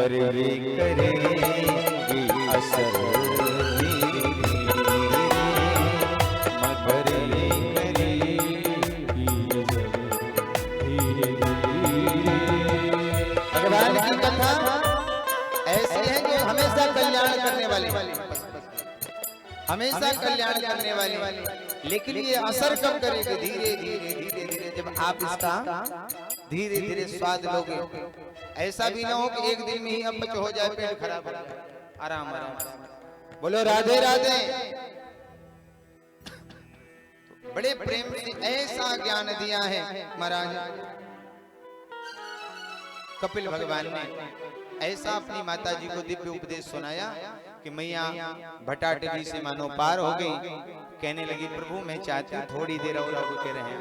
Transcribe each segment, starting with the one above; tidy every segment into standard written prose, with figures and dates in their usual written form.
मगर ये करेगी असर धीरे धीरे, मगर ये करेगी धीरे धीरे। भगवान की कथा ऐसी है जो हमेशा कल्याण करने वाली, हमेशा कल्याण करने वाली, लेकिन ये असर कब करेगी? धीरे धीरे धीरे धीरे, जब आप इसका धीरे धीरे स्वाद लोगे। ऐसा भी ना हो कि एक दिन में ही अपच हो जाए, पेट खराब हो जाए। आराम आराम। बोलो राधे राधे। बड़े प्रेम से ऐसा ज्ञान दिया है महाराज कपिल भगवान ने, ऐसा अपनी माता जी को दिव्य उपदेश सुनाया कि मैया भटाटकी से मानो पार हो गई। कहने लगी प्रभु मैं चाहती हूँ थोड़ी देर और रुके रहे,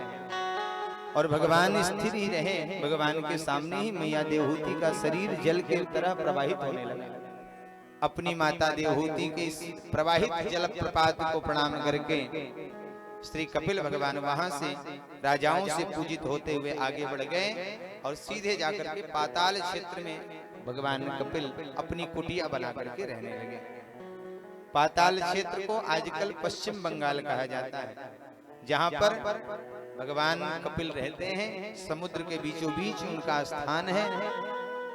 और भगवान स्थिर ही रहे। भगवान के सामने ही मैया देवहूति का शरीर जल के तरह प्रवाहित होने लगा। अपनी माता देवहूति के इस प्रवाहित जल प्रपात को प्रणाम करके श्री कपिल भगवान वहां से राजाओं से पूजित होते हुए आगे बढ़ गए और सीधे जाकर के पाताल क्षेत्र में भगवान कपिल अपनी कुटिया बना करके रहने लगे। पाताल क्षेत्र को आजकल पश्चिम बंगाल कहा जाता है, जहां पर भगवान कपिल रहते हैं। समुद्र के बीचों बीच उनका स्थान है।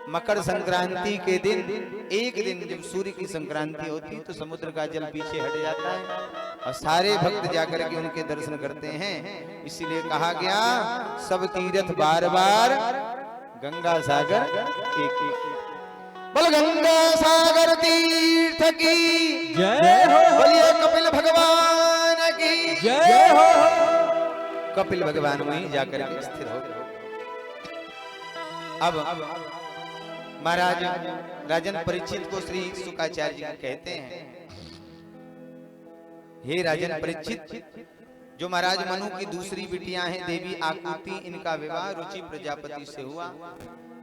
मकर संक्रांति के दिन, एक दिन जब सूर्य की संक्रांति होती तो समुद्र का जल पीछे हट जाता है और सारे भक्त जाकर के उनके दर्शन करते हैं। इसीलिए कहा गया सब तीर्थ बार बार, गंगा सागर एक एक। बोल गंगा सागर तीर्थ की जय हो, बोलिए कपिल भगवान की जय हो। कपिल भगवान वहीं जाकर के स्थिर हो गए। अब महाराज राजन परीक्षित को श्री शुकाचार्य जी कहते हैं, हे राजन परीक्षित, जो महाराज मनु की दूसरी बिटियां हैं देवी आकृति, इनका विवाह रुचि प्रजापति से हुआ,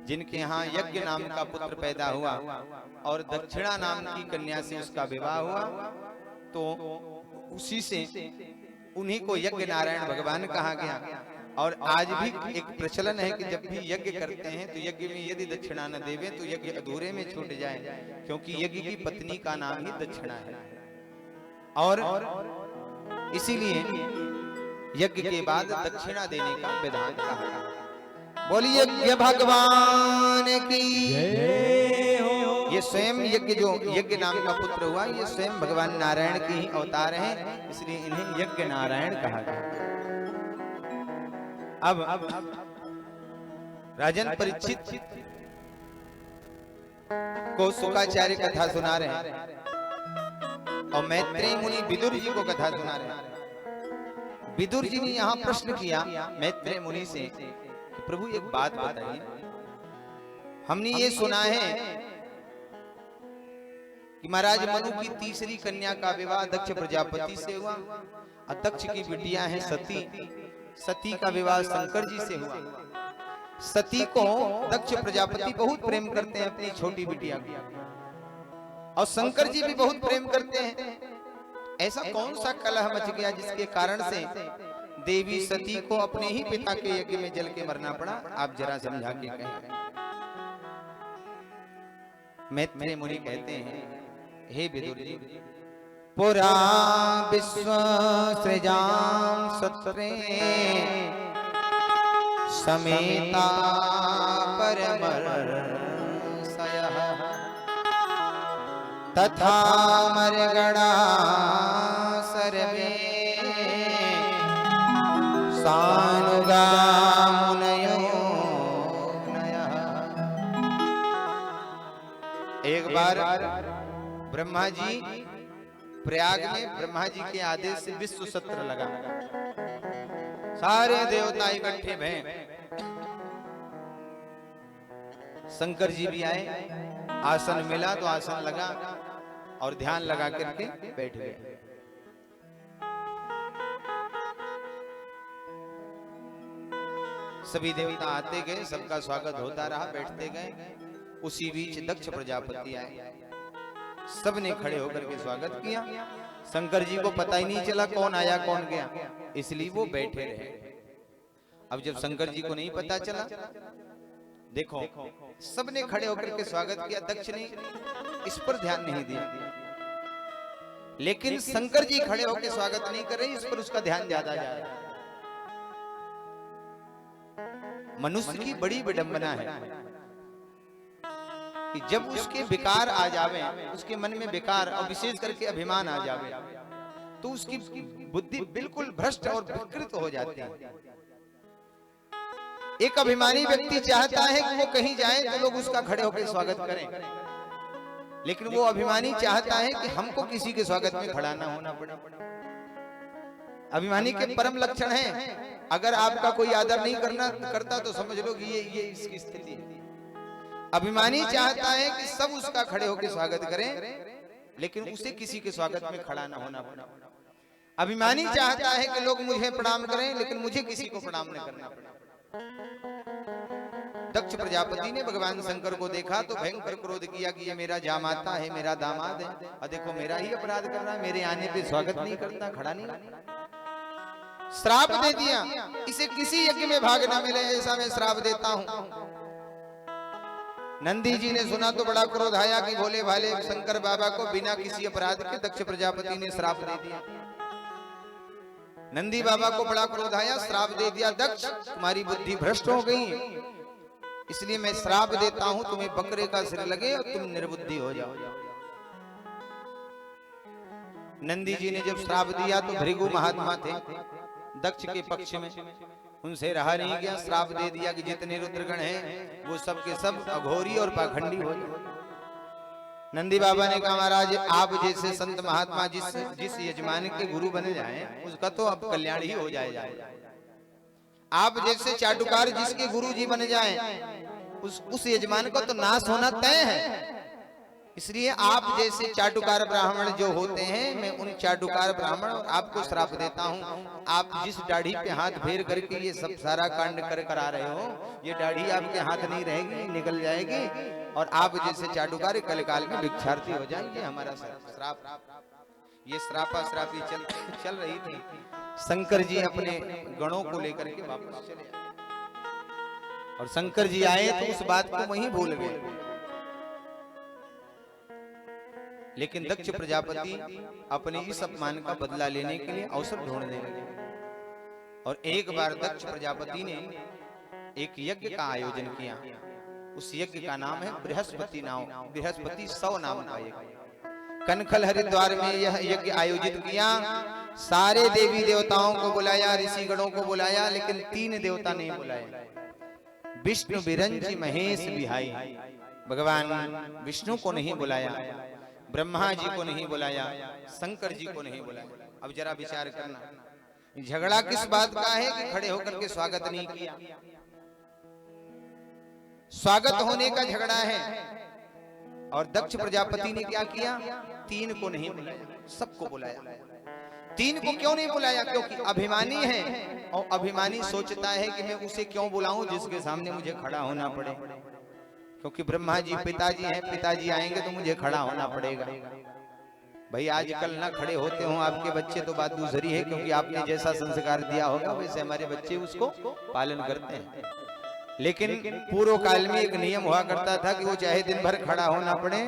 जिनके यहाँ यज्ञ नाम का पुत्र पैदा हुआ और दक्षिणा नाम की कन्या से उसका विवाह हुआ। तो उसी से उन्हीं को यज्ञ नारायण भगवान कहा गया। और आज भी एक प्रचलन है कि जब भी यज्ञ करते हैं तो यज्ञ में यदि दक्षिणा न देवे तो यज्ञ अधूरे में छूट जाए, क्योंकि यज्ञ की पत्नी का नाम ही दक्षिणा है। और इसीलिए यज्ञ के बाद दक्षिणा देने का विधान कहा। बोलिए यज्ञ भगवान की जय हो। ये स्वयं यज्ञ, जो यज्ञ नाम का पुत्र हुआ, ये स्वयं भगवान नारायण के ही अवतार हैं, इसलिए इन्हें यज्ञ नारायण कहा गया। अब राजन परीक्षित को शुकाचार्य कथा सुना रहे हैं और मैत्रेय मुनि विदुर जी को कथा सुना रहे हैं। विदुर जी ने यहाँ प्रश्न किया मैत्रेय मुनि से, प्रभु एक बात बताइए, हमने ये सुना है कि महाराज मनु की तीसरी कन्या का विवाह दक्ष प्रजापति से हुआ और दक्ष की बिटिया है सती, सती का विवाह शंकर जी से हुआ। सती को दक्ष प्रजापति बहुत प्रेम करते हैं अपनी छोटी बिटिया को, और शंकर जी भी बहुत प्रेम करते हैं। ऐसा कौन सा कलह मच गया जिसके कारण से देवी सती को अपने ही पिता के यज्ञ में जल के मरना पड़ा? आप जरा समझा के कहें। मैत्रेय मुनि कहते हैं, हे विदुर जी, पुरा विश्व सृजां सत्रे समेता परमर्षयः तथा मर्गणा सर्वे सानुगा मुनयो नयः। एक बार ब्रह्मा जी प्रयाग में ब्रह्मा जी के आदेश से विश्व सत्र लगा, सारे देवता इकट्ठे भए। शंकर जी भी आए, आसन मिला तो आसन लगा और ध्यान लगा करके बैठ गए। सभी देवता आते गए, सबका स्वागत होता रहा, बैठते गए। उसी बीच दक्ष प्रजापति आए, सबने खड़े होकर के स्वागत किया। शंकर जी को पता ही नहीं चला कौन आया कौन गया, इसलिए वो बैठे रहे। अब जब शंकर जी को नहीं पता चला, देखो सबने खड़े होकर के स्वागत किया, दक्ष ने इस पर ध्यान नहीं दिया, लेकिन शंकर जी खड़े होकर स्वागत नहीं कर रहे, इस पर उसका ध्यान ज्यादा जा रहा है। मनुष्य की बड़ी विडंबना है कि जब उसके विकार आ जावे, उसके मन में विकार और विशेष करके अभिमान आ जावे, तो उसकी बुद्धि बिल्कुल भ्रष्ट और विकृत हो जाती है। एक अभिमानी व्यक्ति चाहता है कि वो कहीं जाए तो लोग उसका खड़े होकर स्वागत करें, लेकिन वो अभिमानी चाहता है कि हमको किसी के स्वागत में खड़ा ना होना पड़े। अभिमानी के परम लक्षण है, अगर आपका कोई आदर नहीं करता तो समझ लो कि ये इसकी स्थिति है। अभिमानी चाहता है कि सब उसका खड़े होकर स्वागत करें, लेकिन उसे किसी के स्वागत में खड़ा ना होना पड़े। अभिमानी चाहता है कि लोग मुझे प्रणाम करें, लेकिन मुझे किसी को प्रणाम नहीं करना पड़े। दक्ष प्रजापति ने भगवान शंकर को देखा तो भयंकर क्रोध किया कि ये मेरा जामाता है, मेरा दामाद है, और देखो मेरा ही अपराध कर रहा है, मेरे आने पे स्वागत नहीं करता, खड़ा नहीं करता। श्राप दे दिया, इसे किसी यज्ञ में भाग ना मिले ऐसा मैं श्राप देता हूं। नंदी जी ने सुना तो बड़ा क्रोध आया कि भोले भाले शंकर बाबा को बिना किसी अपराध के दक्ष प्रजापति ने श्राप दे दिया। नंदी बाबा को बड़ा क्रोध आया, श्राप दे दिया, दक्ष तुम्हारी बुद्धि भ्रष्ट हो गई, इसलिए मैं श्राप देता हूं, तुम्हें बकरे का सिर लगे और तुम निर्बुद्धि हो जाओ। नंदी जी ने जब श्राप दिया तो भृगु महात्मा थे दक्ष के पक्ष में, उनसे रहा नहीं गया, श्राप दे दिया कि जितने रुद्रगण हैं वो सब के सब अघोरी और पाखंडी हो जाए। नंदी बाबा ने कहा महाराज आप जैसे संत महात्मा जिस यजमान के गुरु बने जाएं उसका तो अब कल्याण ही हो जाए। आप जैसे चाटुकार जिसके गुरु जी बन जाएं उस यजमान को तो नाश होना तय है। इसलिए आप जैसे चाटुकार ब्राह्मण जो होते हैं, मैं उन चाटुकार ब्राह्मण आपको श्राप देता हूं। आप जिस दाढ़ी पे हाथ फेर करके ये सब सारा कांड कर आ रहे हो, ये दाढ़ी आपके हाथ नहीं रहेगी, निकल जाएगी, और आप जैसे चाटुकार कलकाल में भिक्षार्थी हो जाएंगे। हमारा श्राप, ये श्रापा श्रापी चल रही थी। शंकर जी अपने गणों को लेकर के वापस चले आए, और शंकर जी आए तो उस बात को वहीं भूल गए। लेकिन दक्ष प्रजापति अपने इस अपमान का बदला लेने के लिए अवसर ढूंढने लगे, और एक बार दक्ष प्रजापति ने एक यज्ञ का आयोजन किया। उस यज्ञ का नाम है बृहस्पति सौ नाम का यज्ञ। कनखल हरिद्वार में यह यज्ञ आयोजित किया। सारे देवी देवताओं को बुलाया, ऋषिगणों को बुलाया, लेकिन 3 देवता नहीं बुलाए, विष्णु विरंची महेश बिहाई। भगवान विष्णु को नहीं बुलाया, ब्रह्मा जी को नहीं बुलाया, शंकर जी को नहीं बुलाया। अब जरा विचार करना, झगड़ा किस बात का है कि खड़े होकर के स्वागत नहीं किया। स्वागत होने का झगड़ा है। और दक्ष प्रजापति ने क्या किया, 3 को नहीं बुलाया, सबको बुलाया। 3 को क्यों नहीं बुलाया? क्योंकि अभिमानी है, और अभिमानी सोचता है कि मैं उसे क्यों बुलाऊं जिसके सामने मुझे खड़ा होना पड़े। क्योंकि ब्रह्मा जी पिताजी हैं, पिताजी आएंगे तो मुझे खड़ा होना पड़ेगा। भाई आजकल ना खड़े होते हो आपके बच्चे तो बात दूसरी है, क्योंकि आपने जैसा संस्कार दिया होगा वैसे हमारे बच्चे उसको पालन करते हैं। लेकिन पूर्व काल में एक नियम हुआ करता था कि वो चाहे दिन भर खड़ा होना पड़े,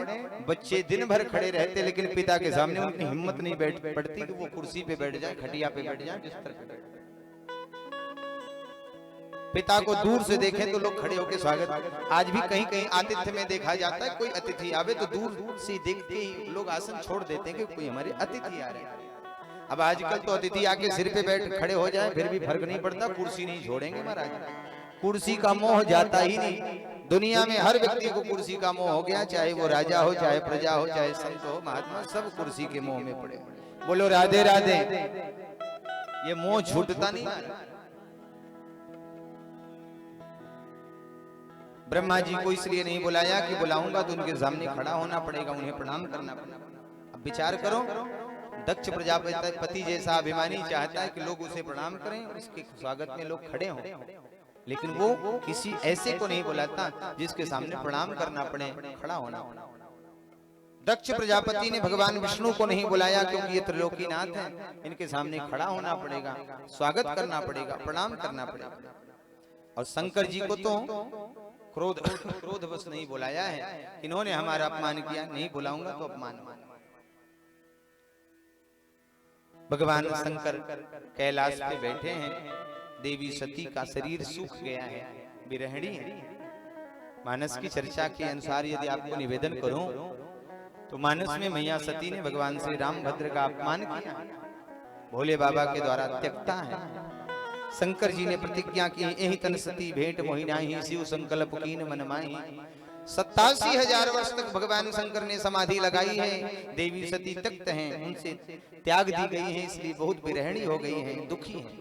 बच्चे दिन भर खड़े रहते, लेकिन पिता के सामने उनकी हिम्मत नहीं पड़ती कि वो कुर्सी पे बैठ जाए, खटिया पे बैठ जाए, बिस्तर पे बैठ जाए। पिता को दूर से देखें तो लोग खड़े होकर स्वागत। आज भी कहीं कहीं आतिथ्य में देखा जाता है, कोई अतिथि आवे तो दूर से देखते ही लोग आसन छोड़ देते हैं कि कोई हमारे अतिथि आ रहे हैं। अब आजकल तो अतिथि आके सिर पे बैठ खड़े हो जाए फिर भी फर्क नहीं पड़ता, कुर्सी नहीं छोड़ेंगे महाराज। कुर्सी का मोह जाता ही नहीं। दुनिया में हर व्यक्ति को कुर्सी का मोह हो गया, चाहे वो राजा हो, चाहे प्रजा हो, चाहे संत हो, महात्मा, सब कुर्सी के मोह में पड़े। बोलो राधे राधे। ये मोह छूटता नहीं। ब्रह्मा जी को इसलिए नहीं बुलाया कि बुलाऊंगा तो उनके सामने खड़ा होना पड़ेगा, उन्हें प्रणाम करना पड़ेगा। अब विचार करो, दक्ष प्रजापति जैसा अभिमानी चाहता है कि लोग उसे प्रणाम करें, उसके स्वागत में लोग खड़े हों, लेकिन वो किसी ऐसे को नहीं बुलाता जिसके सामने प्रणाम करना पड़े, खड़ा होना। दक्ष प्रजापति ने भगवान विष्णु को नहीं बुलाया क्योंकि ये त्रिलोकीनाथ हैं, इनके सामने खड़ा होना पड़ेगा, स्वागत करना पड़ेगा, प्रणाम करना पड़ेगा। और शंकर जी को तो क्रोधवश नहीं बुलाया है, इन्होंने हमारा अपमान किया, नहीं बुलाऊंगा तो अपमान। भगवान शंकर कैलाश पे बैठे हैं, देवी सती का शरीर सूख गया है, विरहिणी है। मानस की चर्चा के अनुसार यदि आपको निवेदन करूं तो मानस में मैया सती ने भगवान श्री रामभद्र का अपमान किया, भोले बाबा के द्वारा त्यक्ता है। शंकर जी ने प्रतिज्ञा की, एहि तन सती भेंट मोहिनाहि, शिव संकल्प कीन मन माहि। 87,000 वर्ष तक भगवान शंकर ने समाधि लगाई है, देवी सती त्यक्त हैं, उनसे त्याग दी गई है, इसलिए बहुत विरहिणी हो गई है, दुखी है।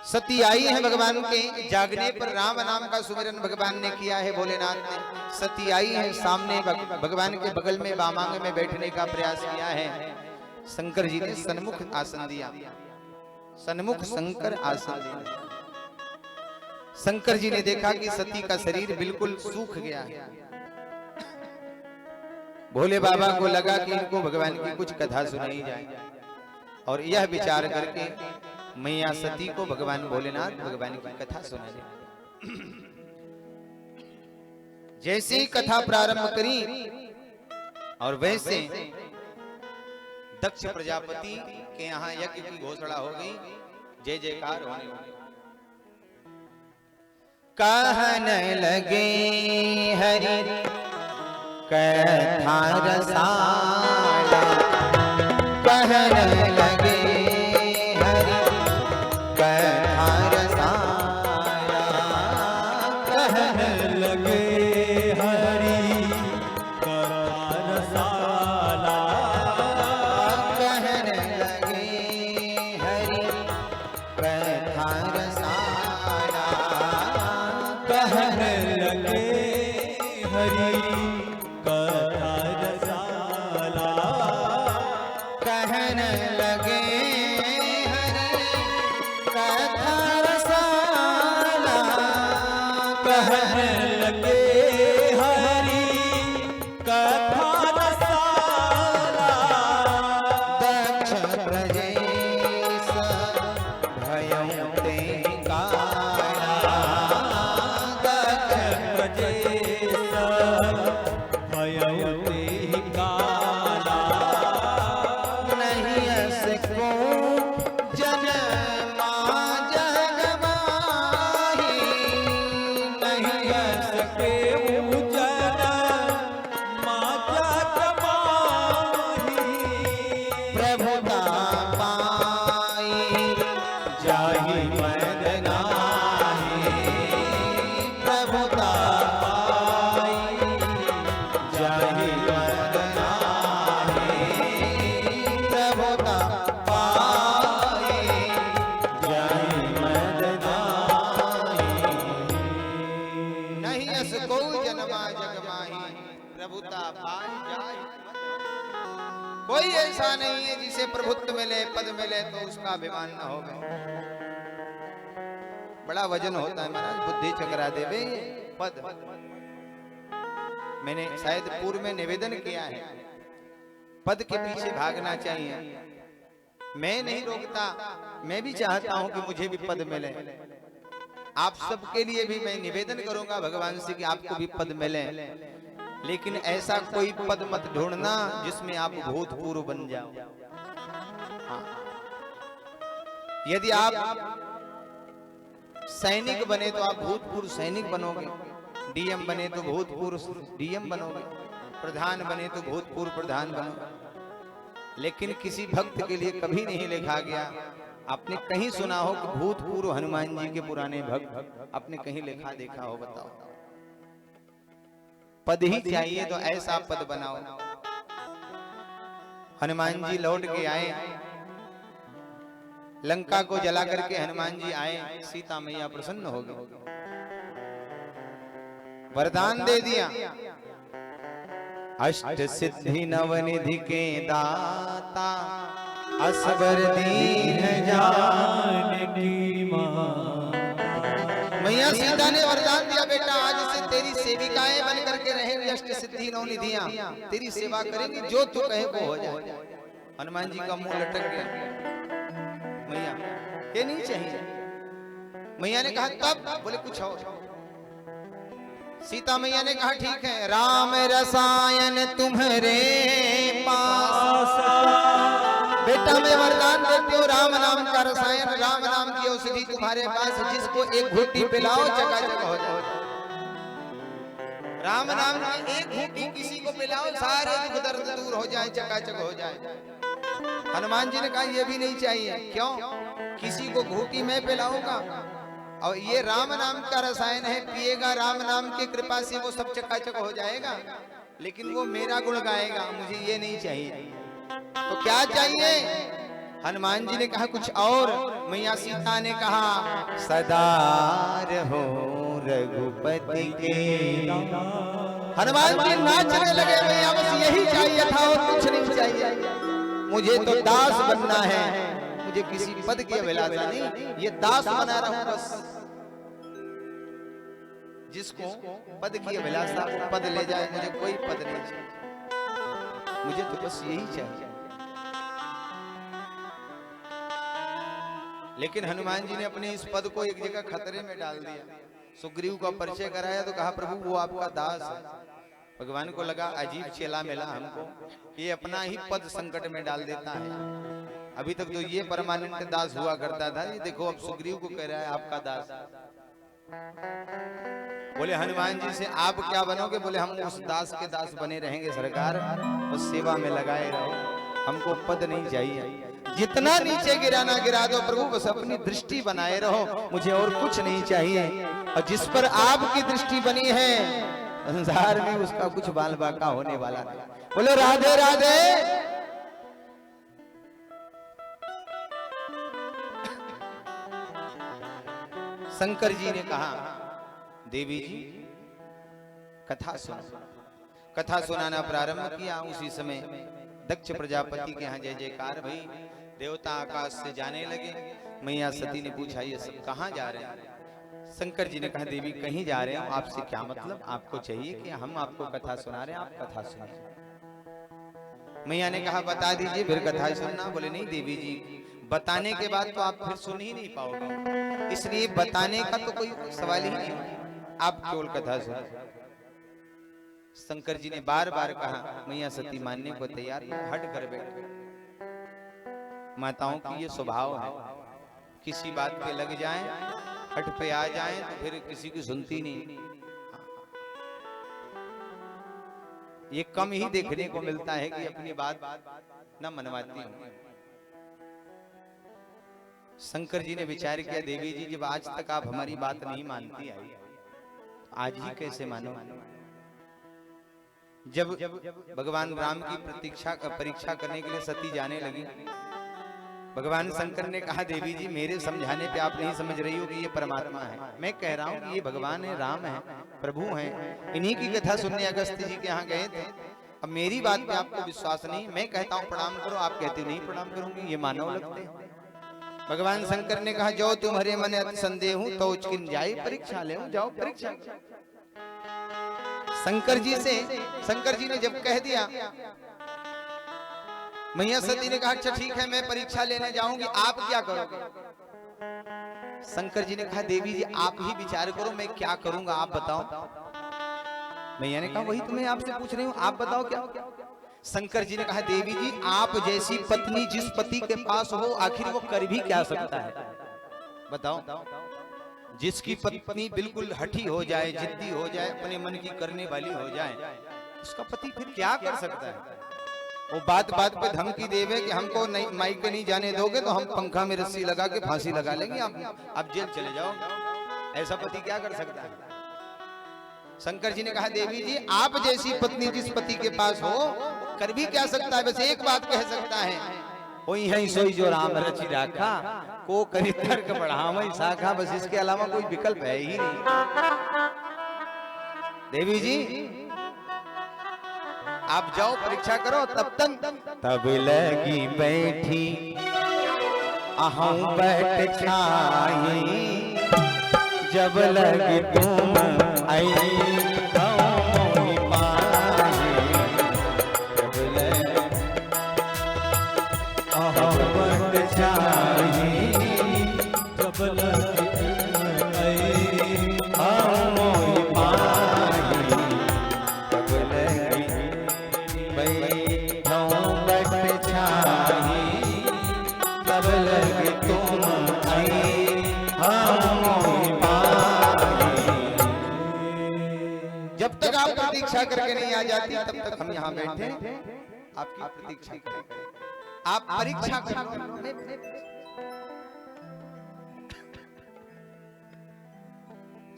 सती आई है भगवान के जागने पर, राम नाम का सुमिरन भगवान ने किया है भोलेनाथ ने। सती आई है, सामने भगवान के बगल में वामांग में बैठने का प्रयास किया है। शंकर जी ने सन्मुख आसन दिया, सन्मुख शंकर आसन दिया। शंकर जी ने देखा कि सती का शरीर बिल्कुल सूख गया है। भोले बाबा को लगा कि इनको भगवान की कुछ कथा सुनाई जाए, और यह विचार करके मैया सती को भगवान भोलेनाथ भगवान की कथा सुनाई। जैसे ही कथा प्रारंभ करी और वैसे दक्ष प्रजापति के यहाँ यज्ञ की घोषणा हो गई, जय जयकार होने लगी। कहने लगे हरि कथा रसाला, कहने लगे हरि कथा रसाला, कहने लगे हरि कथा रसाला, कहने लगे हरि कथा रसाला, कहने लगे हरि कथा रसाला, कहने लगे हरि कथा रसाला, कहने लगे हरि कथा रसाला, दक्ष प्रजेश भयं ते काला, दक्ष प्रजेश भयं काला, नहीं असको जनमा जग माही, नहीं सके उजन माता कमाही, प्रभुता पाई जाहि मद नाही, प्रभुता पाई जाहि मद नाही, प्रभुता पाई जाहि मद नाही। नहीं असको जनमा जग माही, प्रभुता पाई जाहि मद नाही। कोई ऐसा नहीं है जिसे प्रभुत्व मिले, पद मिले तो उसका अभिमान न हो। बड़ा वजन होता है महाराज, बुद्धि चकरा देवे ये पद। मैंने शायद पूर्व में निवेदन किया है, पद के पीछे भागना चाहिए। मैं नहीं रोकता, मैं भी चाहता हूं कि मुझे भी पद मिले। आप सबके लिए भी मैं निवेदन करूंगा भगवान से कि आपको भी पद मिले, लेकिन ऐसा कोई पद मत ढूंढना जिसमें आप भूतपूर्व बन जाओ। हाँ। यदि आप सैनिक बने तो आप भूतपूर्व सैनिक बनोगे, डीएम बने तो भूतपूर्व डीएम बनोगे, प्रधान बने तो भूतपूर्व प्रधान बनोगे। लेकिन किसी भक्त के लिए कभी नहीं लिखा गया। आपने कहीं सुना हो कि भूतपूर्व हनुमान जी के पुराने भक्त, आपने कहीं लिखा देखा हो? बताओ। पद ही चाहिए तो ऐसा पद बनाओ। हनुमान जी लौट के आए, लंका को जला करके हनुमान जी आए, सीता मैया प्रसन्न हो गई, वरदान दे दिया, अष्ट सिद्धि नवनिधि के दाता, असबर दीन जानकी मां। मैया सीता ने वरदान दिया, बेटा आज से तेरी सेविकाएं बन करके रहेंगी, अष्ट सिद्धि नवनिधियां तेरी सेवा करेंगी, जो तू कहे वो हो जाए। हनुमान जी का मुंह लटक गया, मैया ये नहीं चाहिए। मैया ने कहा तब? बोले कुछ और। सीता मैया ने कहा ठीक है, राम रसायन तुम्हारे पास, बेटा मैं वरदान देती हूँ, राम नाम का रसायन, राम नाम की औषधि तुम्हारे पास, जिसको एक घूंटी पिलाओ चकाचक हो जाए। राम नाम की एक घूंटी किसी को पिलाओ, सारे दुख दर्द दूर हो जाए, चकाचक हो जाए। हनुमान जी ने कहा ये भी नहीं चाहिए। क्यों? किसी को घूंटी मैं पिलाऊंगा, और ये राम नाम का रसायन है, पिएगा राम नाम की कृपा से वो सब चकाचक हो जाएगा, लेकिन वो मेरा गुण गाएगा, मुझे ये नहीं चाहिए। तो क्या चाहिए? हनुमान जी ने कहा कुछ और। मैया सीता ने कहा सदा रहो रघुपति के। हनुमान जी नाचने लगे, मैया बस यही चाहिए था और कुछ नहीं चाहिए, मुझे तो दास बनना है, मुझे किसी पद की अभिलाषा नहीं, ये दास बना रहा हूं बस। जिसको पद की अभिलाषा पद ले जाए, मुझे कोई पद नहीं चाहिए, मुझे तो बस यही चाहिए। लेकिन हनुमान जी ने अपने इस पद को एक जगह खतरे में डाल दिया। सुग्रीव का परिचय कराया तो कहा प्रभु वो आपका दास है। भगवान को लगा अजीब चेला मिला हमको, ये अपना ही पद संकट में डाल देता है। अभी तक तो ये परमानेंट दास हुआ करता था, ये देखो अब सुग्रीव को कह रहा है आपका दास। बोले हनुमान जी से आप क्या बनोगे? बोले हम उस दास के दास बने रहेंगे सरकार, उस सेवा में लगाए रहो, हमको पद नहीं चाहिए, जितना नीचे गिराना गिरा दो प्रभु, बस अपनी दृष्टि बनाए रहो, मुझे और कुछ नहीं चाहिए। और जिस पर आपकी दृष्टि बनी है संसार में उसका कुछ बाल बाका होने वाला नहीं। बोले राधे राधे। शंकर जी ने कहा देवी जी कथा सुनो। कथा सुनाना प्रारंभ किया। उसी समय दक्ष प्रजापति के यहाँ जय जयकार भई, देवता आकाश से जाने लगे। मैया सती ने पूछा ये सब कहाँ जा रहे हैं? शंकर जी ने कहा देवी कहीं जा रहे हैं, आपसे क्या मतलब, आपको चाहिए कि हम आपको कथा सुना रहे हैं, आप कथा सुनिए। मैया ने कहा बता दीजिए फिर कथा सुनना। बोले नहीं देवी जी, बताने के बाद तो आप फिर सुन ही नहीं पाओगे, इसलिए बताने का तो कोई सवाल ही नहीं, आप केवल कथा सुनिए। शंकर जी ने बार बार कहा, मैया सती मानने को तैयार, हट कर बैठ। माताओं की ये स्वभाव है, किसी बात पे लग जाएं, हट पे आ जाएं तो फिर किसी की सुनती नहीं। ये कम ही देखने को मिलता है कि अपनी बात न मनवाती हूं। शंकर जी ने विचार किया देवी जी जब आज तक आप हमारी बात नहीं मानती आई, आज ही कैसे मानो? जब भगवान राम की परीक्षा करने के लिए सती जाने लगी, भगवान शंकर ने कहा देवी जी मेरे समझाने पे आप नहीं समझ रही हो कि ये परमात्मा है, मैं कह रहा हूँ कि ये भगवान है, राम है, प्रभु हैं, इन्हीं की कथा सुनने अगस्त्य जी के यहाँ गए थे। अब मेरी बात पे आपको विश्वास नहीं, मैं कहता हूँ प्रणाम करो, आप कहते हो नहीं प्रणाम करूंगी, ये मानव लगते हैं। भगवान शंकर ने कहा जो तुम्हारे मन अति संदेह हूं तो उचकिन जाए परीक्षा ले, जाओ परीक्षा। शंकर जी ने जब कह दिया, मैया सती ने कहा अच्छा ठीक है मैं परीक्षा लेने जाऊंगी, आप क्या करोगे? शंकर जी ने कहा देवी जी आप ही विचार करो मैं क्या करूंगा, आप बताओ। मैया ने कहा वही तो मैं आपसे पूछ रही हूँ, आप बताओ क्या? शंकर जी ने कहा देवी जी आप जैसी पत्नी जिस पति के पास हो आखिर वो कर भी क्या सकता है, बताओ। जिसकी पत्नी बिल्कुल हठी हो जाए, जिद्दी हो जाए, अपने मन की करने वाली हो जाए, उसका पति फिर क्या कर सकता है? वो बात बात पे धमकी देवे कि हमको नहीं माइक पे नहीं जाने दोगे तो हम पंखा में रस्सी लगा के फांसी लगा लेंगे, आप जेल चले जाओ। ऐसा पति क्या कर सकता है? शंकर जी ने कहा देवी जी आप जैसी पत्नी जिस पति के पास हो कर भी क्या सकता है? बस एक बात कह सकता है, वही है सोई जो राम रचि राखा, को करी तर्क बढ़ावई शाखा, बस इसके अलावा कोई विकल्प है ही नहीं। देवी जी आप जाओ परीक्षा करो, तब लगी बैठी अहूं बैठ छाई, जब लगी तुम आई जब तक आप प्रतीक्षा करके नहीं आ जाती तब तक हम यहाँ बैठे आपकी प्रतीक्षा करेंगे। आप परीक्षा करो।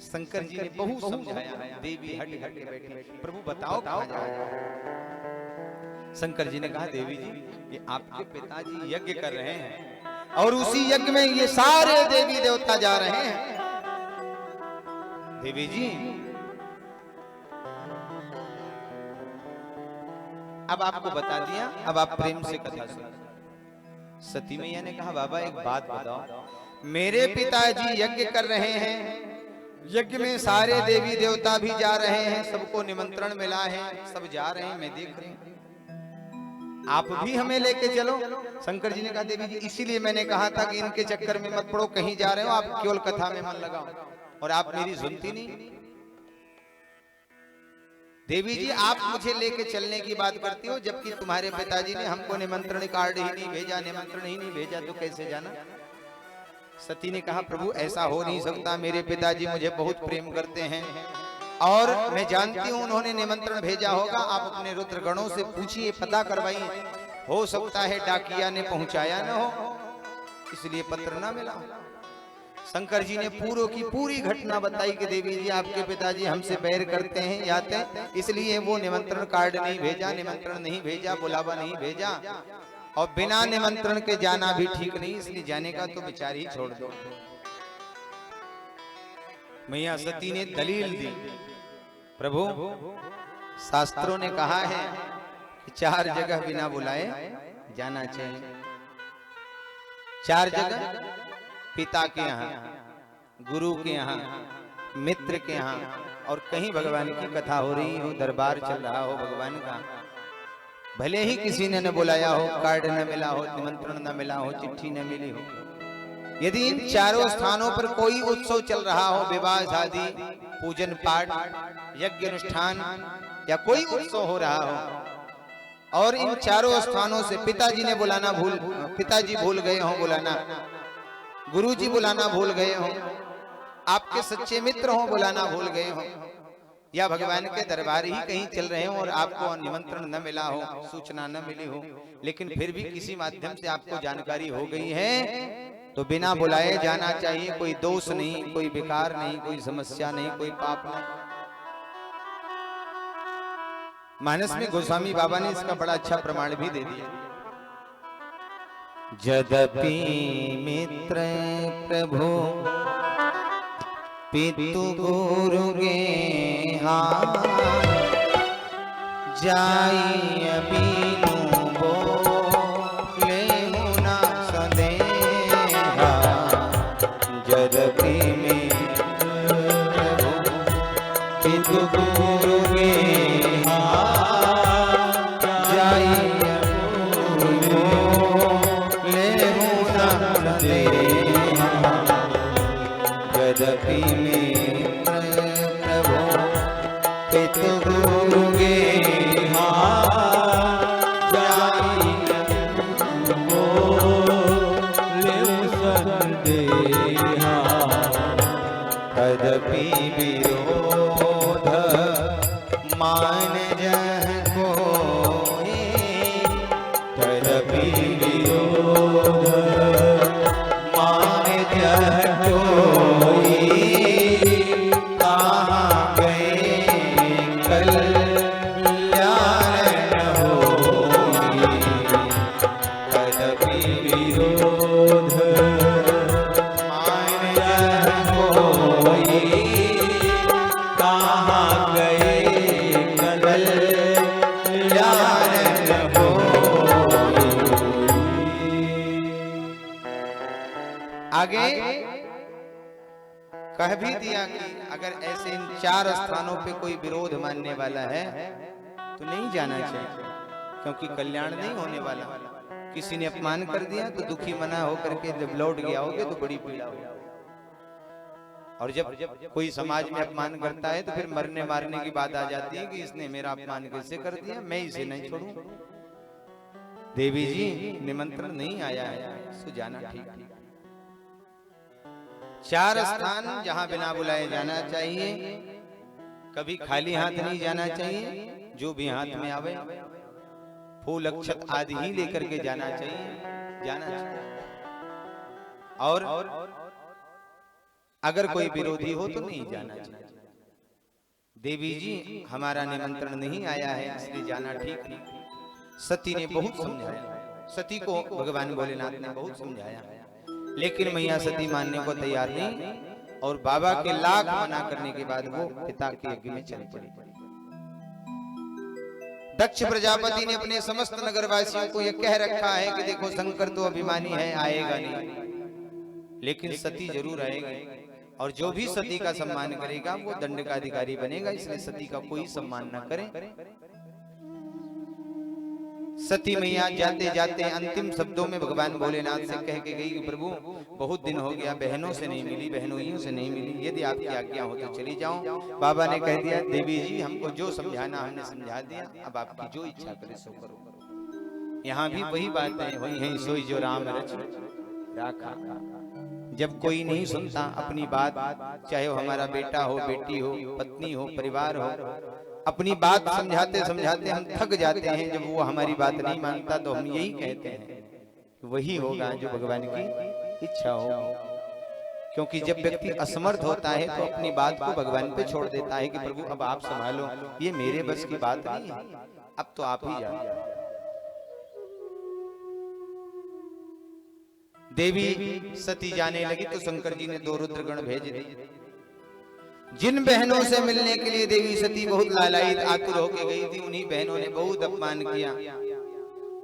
शंकर जी ने बहुत समझाया, देवी हट हट के बैठी, प्रभु बताओ कहाँ जाए। शंकर जी ने कहा, देवी जी ये आपके पिताजी यज्ञ कर रहे हैं और उसी यज्ञ में ये सारे देवी देवता जा रहे हैं। देवी जी अब आपको बता दिया, अब आप प्रेम से कथा सुनो। सती मैया ने कहा, बाबा एक बात बताओ, मेरे पिताजी यज्ञ कर रहे हैं, यज्ञ में सारे देवी देवता भी जा रहे हैं, सबको निमंत्रण मिला है, सब जा रहे हैं, मैं देख रही हूं, आप भी हमें लेके चलो। शंकर जी ने कहा, देवी जी इसीलिए मैंने कहा था कि इनके चक्कर में मत पड़ो, कहीं जा रहे हो आप केवल कथा में मन लगाओ, और आप मेरी सुनती नहीं। देवी जी आप मुझे लेके चलने की बात करती हो, जबकि तुम्हारे पिताजी ने हमको निमंत्रण कार्ड ही नहीं भेजा, निमंत्रण ही नहीं भेजा, तो कैसे जाना। सती ने कहा, प्रभु ऐसा हो नहीं सकता, मेरे पिताजी मुझे बहुत प्रेम करते हैं और मैं जानती हूँ उन्होंने निमंत्रण भेजा होगा। आप अपने रुद्रगणों से पूछिए, पता करवाइए, हो सकता है डाकिया ने पहुंचाया न हो, इसलिए पत्र ना मिला। शंकर जी ने पूर्व की पूरी घटना बताई कि देवी जी आपके पिताजी हमसे बैर करते हैं, याते हैं, इसलिए वो निमंत्रण कार्ड नहीं भेजा, निमंत्रण नहीं भेजा, बुलावा नहीं भेजा, और बिना निमंत्रण के जाना भी ठीक नहीं, इसलिए जाने का तो विचार ही छोड़ दो। मैया सती ने दलील दी, प्रभु शास्त्रों ने कहा है कि 4 जगह बिना बुलाए जाना चाहिए। 4 जगह, पिता के यहाँ, गुरु के यहाँ, मित्र के यहाँ, और कहीं भगवान की कथा हो रही हो, दरबार चल रहा हो भगवान का, भले ही किसी ने न बुलाया हो, कार्ड न मिला हो, निमंत्रण न मिला हो, चिट्ठी न मिली हो, यदि इन चारों स्थानों पर कोई उत्सव चल रहा हो, विवाह शादी, पूजन पाठ, यज्ञ अनुष्ठान या कोई उत्सव हो रहा हो, और इन चारों स्थानों से पिताजी ने बुलाना पिताजी भूल गए हो बुलाना, गुरुजी बुलाना भूल गए हो, आपके सच्चे मित्र हो बुलाना भूल गए हो, या भगवान के दरबार ही कहीं चल रहे हो और आपको निमंत्रण न मिला हो, सूचना न मिली हो, लेकिन फिर भी किसी माध्यम से आपको जानकारी हो गई है, तो बिना बुलाए जाना चाहिए। कोई दोष नहीं, कोई विकार नहीं, कोई समस्या नहीं, कोई पाप नहीं। मानस में गोस्वामी बाबा ने इसका बड़ा अच्छा प्रमाण भी दे दिया। यद्यपि मित्र प्रभु पितु गुरु गेहा, जाई अबीनु बोले मुना सदेहा। यद्यपि मित्र प्रभु पितु गुरु गेहा, जाई अबीनु बोले मुना सदेहा। यद्यपि मित्र प्रभु पितु गुरु गेहा, जाई बोले संदेहा। तदपि विरोध मान जह कोई, तदपि विरोध मान जह कोई, कहाँ गए कल्याण होई। तदपि विरोध मान जह कोई, कहाँ गए कल्याण होई। आगे कह भी दिया कि अगर ऐसे इन 4 स्थानों पे कोई विरोध मानने वाला है तो नहीं जाना चाहिए, क्योंकि कल्याण नहीं होने वाला। किसी ने अपमान कर दिया तो दुखी मना होकर के जब लौट गया होगे तो बड़ी पीड़ा होगी, और जब कोई समाज में अपमान करता है तो फिर मरने मारने की बात आ जाती है कि इसने मेरा अपमान कैसे कर दिया, मैं इसे नहीं छोड़ूं। देवी जी निमंत्रण नहीं आया है, सो जाना ठीक। 4 स्थान जहां बिना बुलाए जाना चाहिए। कभी खाली हाथ नहीं जाना चाहिए, जो भी हाथ में आवे फूल अक्षत आदि ही लेकर के जाना चाहिए। और अगर कोई विरोधी हो तो नहीं जाना चाहिए। देवी जी हमारा निमंत्रण नहीं आया है इसलिए जाना ठीक नहीं। सती ने बहुत समझाया, सती को भगवान भोलेनाथ ने बहुत समझाया, लेकिन मैया सती मानने को तैयार नहीं, और बाबा के लाख मना करने के बाद वो पिता के यज्ञ में चल पड़ी। दक्ष प्रजापति ने अपने समस्त नगरवासियों को यह कह रखा है कि देखो शंकर तो अभिमानी है, आएगा नहीं, लेकिन सती जरूर आएगी, और जो भी सती का सम्मान करेगा वो दंड का अधिकारी बनेगा, इसलिए सती का कोई सम्मान न करें। सती मैया जाते जाते अंतिम शब्दों में भगवान भोलेनाथ से कह के गई कि प्रभु बहुत दिन हो गया, बहनों से नहीं मिली, बहनोइयों से नहीं मिली, यदि आपकी आज्ञा हो तो चली जाऊं। बाबा ने कह दिया देवी जी हमको जो समझाना हमने समझा दिया, अब आपकी जो इच्छा करे सो करो। यहाँ भी वही बात है, वही है सोई जो राम रच राखा। जब कोई नहीं सुनता अपनी बात, चाहे वो हमारा बेटा हो, बेटी हो, पत्नी हो, परिवार हो, अपनी बात समझाते समझाते हम थक जाते हैं। जब वो हमारी बात नहीं मानता तो हम यही कहते हैं वही होगा जो भगवान की इच्छा हो, क्योंकि जब व्यक्ति असमर्थ होता है तो अपनी बात को भगवान पे छोड़ देता है कि प्रभु अब आप संभालो, ये मेरे बस की बात नहीं है, अब तो आप ही जाओ। देवी सती जाने लगी तो शंकर जी ने 2 रुद्रगण भेज दिए। जिन बहनों से मिलने के लिए देवी सती बहुत लालायित आतुर होके गई थी, उन्हीं बहनों ने बहुत अपमान किया।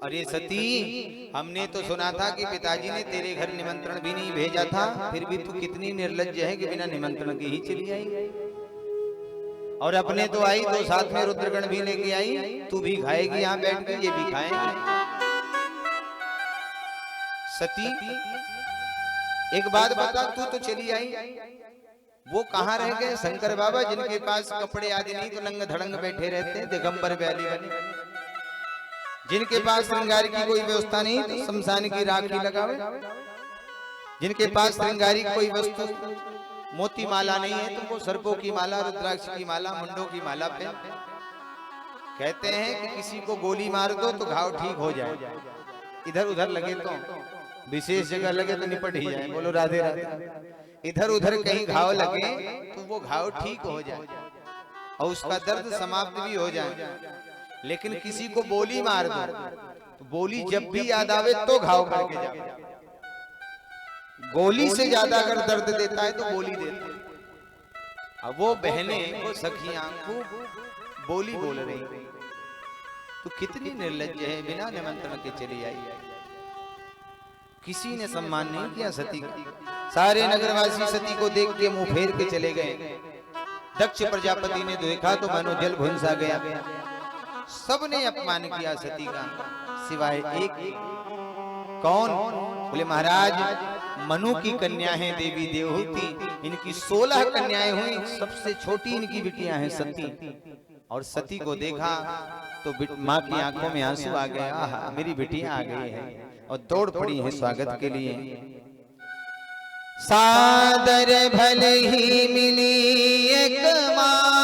और ये सती हमने तो सुना था कि पिताजी ने तेरे घर निमंत्रण भी नहीं भेजा था, फिर भी तू कितनी निर्लज्ज है कि बिना निमंत्रण के ही चली आई, और अपने तो आई तो साथ में रुद्रगण भी लेके आई, तू भी खाएगी यहाँ बैठ के, ये भी खाएंगे। सती एक बात बता, तू तो चली आई, वो कहाँ रह गए शंकर बाबा जिनके पास कपड़े आदि नहीं तो नंग धड़ंग बैठे रहते हैं दिगंबर बैली बने, जिनके पास श्रृंगार की कोई व्यवस्था नहीं तो शमशान की राखी लगावे, जिनके पास श्रृंगारी कोई वस्तु मोती माला नहीं है तो वो सर्पों की माला, रुद्राक्ष की माला, मुंडों की माला पे। कहते हैं कि किसी को गोली मार दो तो घाव ठीक हो जाए, इधर उधर लगे तो विशेष जगह लगे तो निपट ही जाए, बोलो राधे राधे। इधर उधर कहीं घाव लगे तो वो घाव ठीक हो जाए और उसका दर्द समाप्त भी हो जाए, लेकिन किसी को बोली मार दो तो बोली जब भी याद आवे तो घाव करके जाए। गोली से ज्यादा अगर दर्द देता है तो बोली देता है। अब वो बहनें, वो सखियां खूब बोली बोल रही, तो कितनी निर्लज्ज है, बिना निमंत्रण के चली आई। किसी ने सम्मान नहीं किया सती का। सारे नगरवासी सती को देख के मुंह फेर के चले गए। दक्ष प्रजापति ने देखा तो मानो जल भुंसा गया। सबने अपमान किया सती का, सिवाय एक। कौन? बोले महाराज मनु की कन्या है देवी देवहूति, इनकी 16 कन्याएं हुई, सबसे छोटी इनकी बिटियां हैं सती। और सती को देखा तो माँ की आंखों में आंसू आ गए, आहा मेरी बिटियां आ गई है, और दौड़ पड़ी है स्वागत के लिए। सादर भले ही मिली एक माता,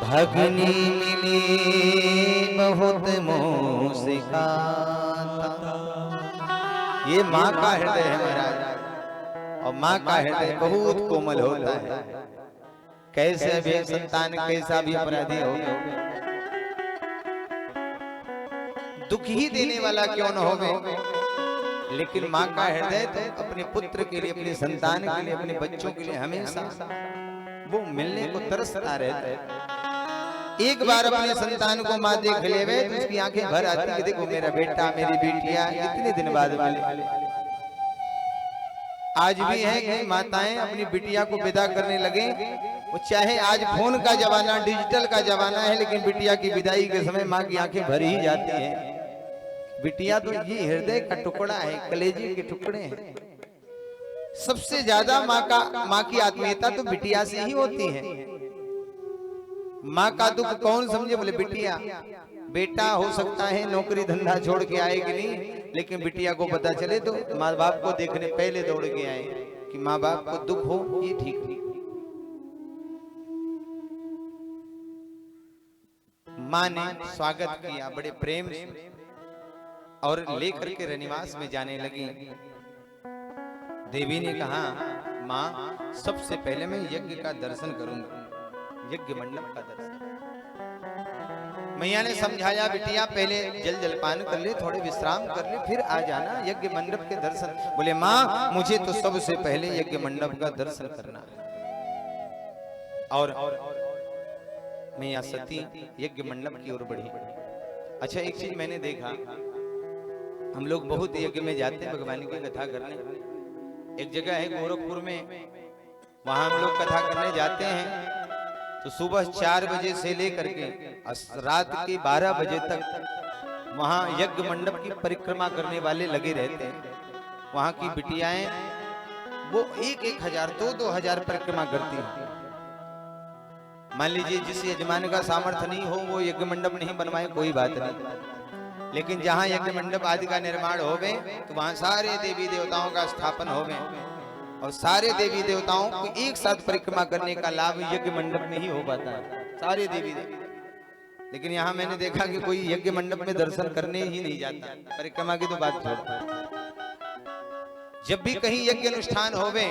भगनी मिली बहुत मोह सिखाता। ये माँ का हृदय है महाराज, और माँ का हृदय बहुत कोमल होता है। कैसे भी संतान कैसा भी अपराधी हो, दुख ही देने वाला क्यों न हो, लेकिन माँ का हृदय तो अपने पुत्र के लिए, अपने संतान के लिए, अपने बच्चों के लिए हमेशा वो मिलने को तरसता रहता है। एक बार अपने संतान को माँ देख लेवे तो उसकी आंखें भर आती है, देखो मेरा बेटा मेरी बेटियां इतने दिन बाद मिले। आज भी है कि माताएं अपनी बिटिया को विदा करने लगे, वो चाहे आज फोन का जमाना, डिजिटल का जमाना है, लेकिन बिटिया की विदाई के समय माँ की आंखें भर ही जाती हैं। बिटिया तो ये हृदय का टुकड़ा है, कलेजे के टुकड़े हैं। सबसे ज्यादा माँ की आत्मीयता तो बिटिया से ही होती है। माँ का दुख कौन समझे? बोले बिटिया। बेटा हो सकता है नौकरी धंधा छोड़ के आएगी नहीं, लेकिन बिटिया को पता चले तो माँ बाप को देखने पहले दौड़ के आए। कि माँ बाप को दुख हो, ये ठीक नहीं। माँ ने स्वागत किया बड़े प्रेम से और लेकर के रनिवास में जाने लगी। देवी ने कहा, माँ सबसे पहले मैं यज्ञ का दर्शन करूंगा, यज्ञ मंडप का दर्शन। मैया ने समझाया, बिटिया पहले जल जलपान कर ले, थोड़े विश्राम कर ले, फिर आ जाना यज्ञ मंडप के दर्शन। बोले, माँ मुझे तो सबसे पहले यज्ञ मंडप का दर्शन करना है। और मैया सती यज्ञ मंडप की ओर बढ़ी। अच्छा, एक चीज मैंने देखा, हम लोग बहुत यज्ञ में जाते हैं भगवान की कथा करने। एक जगह है गोरखपुर में, वहां हम लोग कथा करने जाते हैं तो सुबह 4 बजे से लेकर के रात के 12 बजे तक वहां यज्ञ मंडप की परिक्रमा करने वाले लगे रहते हैं। वहां की बिटियाएं वो 1,000 2,000 परिक्रमा करती हैं। मान लीजिए जिस यजमान का सामर्थ्य नहीं हो वो यज्ञ मंडप नहीं बनवाए, कोई बात नहीं, लेकिन जहां यज्ञ मंडप आदि का निर्माण हो गए तो वहां सारे देवी देवताओं का स्थापन हो गए और सारे देवी देवताओं को एक साथ परिक्रमा करने का लाभ यज्ञ मंडप में ही हो पाता है, सारे देवी देवता। लेकिन यहाँ मैंने देखा कि कोई यज्ञ मंडप में दर्शन करने ही नहीं जाता, परिक्रमा की तो बात छोड़। जब भी कहीं यज्ञ अनुष्ठान होवे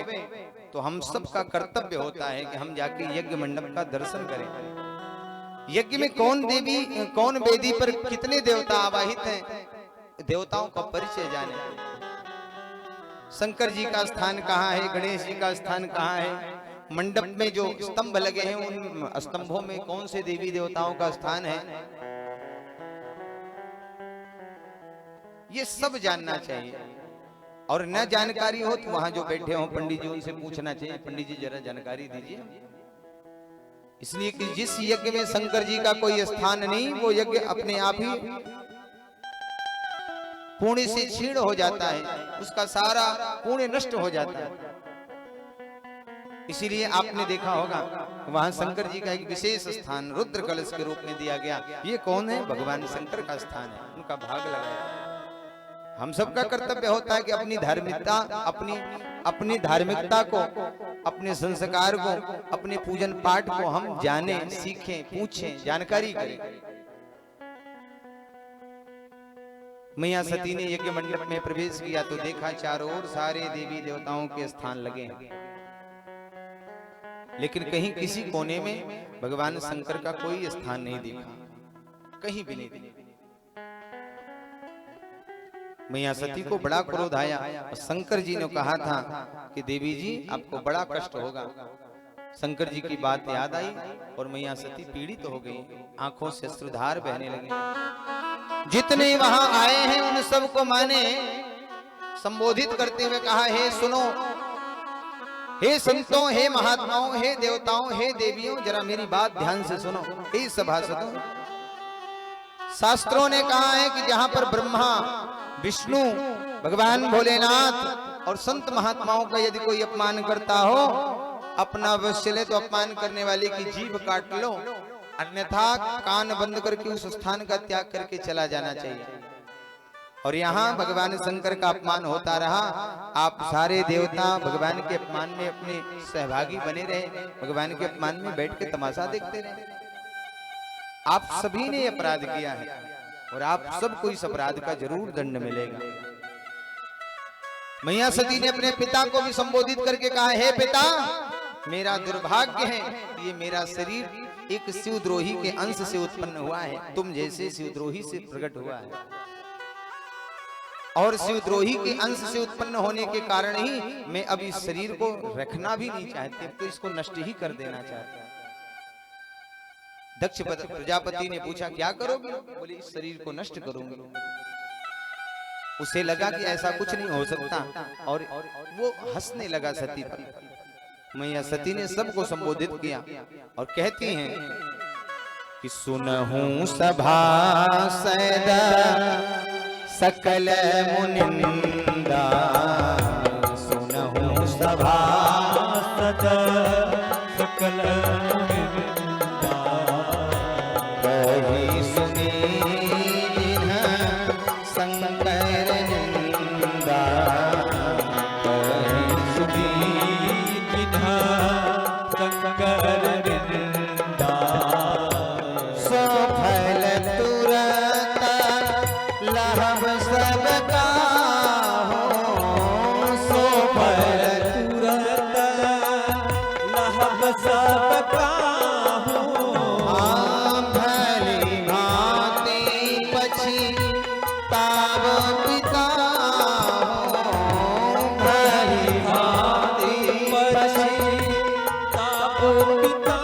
तो हम सबका कर्तव्य होता है कि हम जाके यज्ञ मंडप का दर्शन करें। यज्ञ में कौन देवी कौन वेदी पर कितने देवता आवाहित हैं, देवताओं का परिचय जाने। शंकर जी का स्थान कहाँ है, गणेश जी का स्थान कहाँ है, मंडप में जो स्तंभ लगे हैं उन स्तंभों में कौन से देवी देवताओं का स्थान है, ये सब जानना चाहिए। और न जानकारी हो तो वहां जो बैठे हो पंडित जी उनसे पूछना चाहिए, पंडित जी जरा जानकारी दीजिए। इसलिए कि जिस यज्ञ में शंकर जी का कोई स्थान नहीं, वो यज्ञ अपने आप ही पुण्य से क्षीण हो जाता है, उसका सारा पुण्य नष्ट हो जाता है। इसीलिए आपने देखा होगा वहां शंकर जी का एक विशेष स्थान रुद्र कलश के रूप में दिया गया। ये कौन है? भगवान शंकर का स्थान है, उनका भाग लगाया। हम सबका कर्तव्य होता है कि अपनी धार्मिकता अपनी धार्मिकता को, अपने संस्कार को, अपने पूजन पाठ को हम जाने, सीखें, पूछें, जानकारी करें। मैया सती ने यज्ञ मंडप में प्रवेश किया तो देखा चारों ओर सारे देवी देवताओं के स्थान लगे हैं, लेकिन कहीं किसी कोने में भगवान शंकर का कोई स्थान नहीं दिखा, कहीं भी नहीं दिखा। मैया सती को बड़ा क्रोध आया और शंकर जी ने कहा था कि देवी जी आपको बड़ा कष्ट होगा। शंकर जी की बात याद आई और मैया सती पीड़ित हो गई, आंखों से अश्रुधार बहने लगे। जितने वहां आए हैं उन सबको मां ने संबोधित करते हुए कहा, हे सुनो, हे संतों, हे महात्माओं, हे देवताओं, हे देवियों, जरा मेरी बात ध्यान से सुनो। हे सभासदों, शास्त्रों ने कहा है कि जहां पर ब्रह्मा, विष्णु, भगवान भोलेनाथ और संत महात्माओं का यदि कोई अपमान करता हो, अपना अवश्य ले तो अपमान करने वाले की जीभ काट लो, अन्यथा कान बंद करके उस स्थान का त्याग करके चला जाना चाहिए। और यहाँ भगवान शंकर का अपमान होता रहा, आप सारे देवता भगवान के अपमान में अपने सहभागी बने रहे, भगवान के अपमान में बैठ के तमाशा देखते रहे। आप सभी ने अपराध किया है और आप सबको इस अपराध का जरूर दंड मिलेगा। मैया सती ने अपने पिता को भी संबोधित करके कहा, हे पिता, मेरा दुर्भाग्य है, ये मेरा शरीर एक शिवद्रोही के अंश से उत्पन्न हुआ है, तुम जैसे शिवद्रोही से प्रकट हुआ है, और शिवद्रोही के अंश से उत्पन्न होने के कारण ही मैं अब इस शरीर को रखना भी नहीं चाहती, तो इसको नष्ट ही कर देना चाहती। दक्ष प्रजापति ने पूछा, क्या करोगे? बोले, इस शरीर को नष्ट करूंगी। उसे लगा कि ऐसा कुछ नहीं हो सकता और वो हंसने लगा सती पर। मैया सती ने सबको संबोधित किया और कहती हैं कि सुनहूं सभासद सकल मुनिंदा, सुनहूं सभासद सकल मुनिंदा, कही सुनी शंकर निंदा, कही सुनी सब काहूँ भली भांति पछताव पिता भली भांति पछताव पिता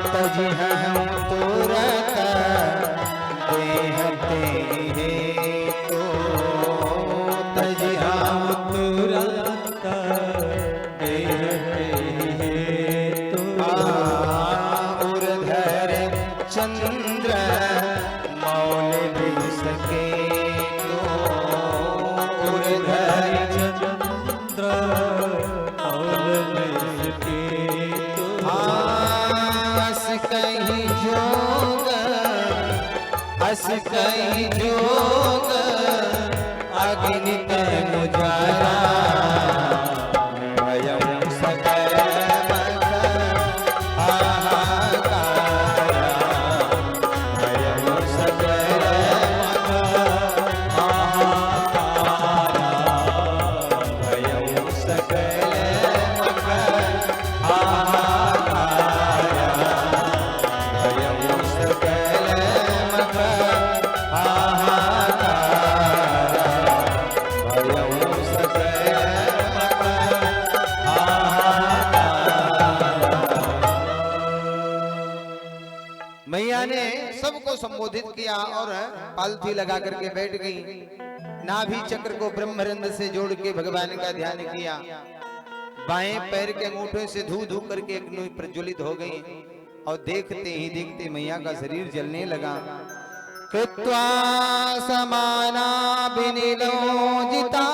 तजी हम तुरत देहते तो तजी हम तुरंत देहते उर्धर चंद्र मौल भी सके तो उर्धर चंद्र और के तो अस कहीं जोग अस कहीं जोग अग्नि तनु जारा भयं सकल मख हाहाकारा भयं सकल मख हाहाकारा भयं सकल मख हाहाकारा भयं सकल मख हाहाकारा भयं सकल मख हाहाकारा। मैया ने सबको संबोधित किया और पालथी लगा करके बैठ गई। नाभि चक्र को ब्रह्मरंध्र से जोड़ के भगवान का ध्यान किया। बाएं पैर के अंगूठे से धू धू करके अग्नि प्रज्वलित हो गई और देखते ही देखते मैया का शरीर जलने लगा। कृत्वा समाना विनिलोजितासना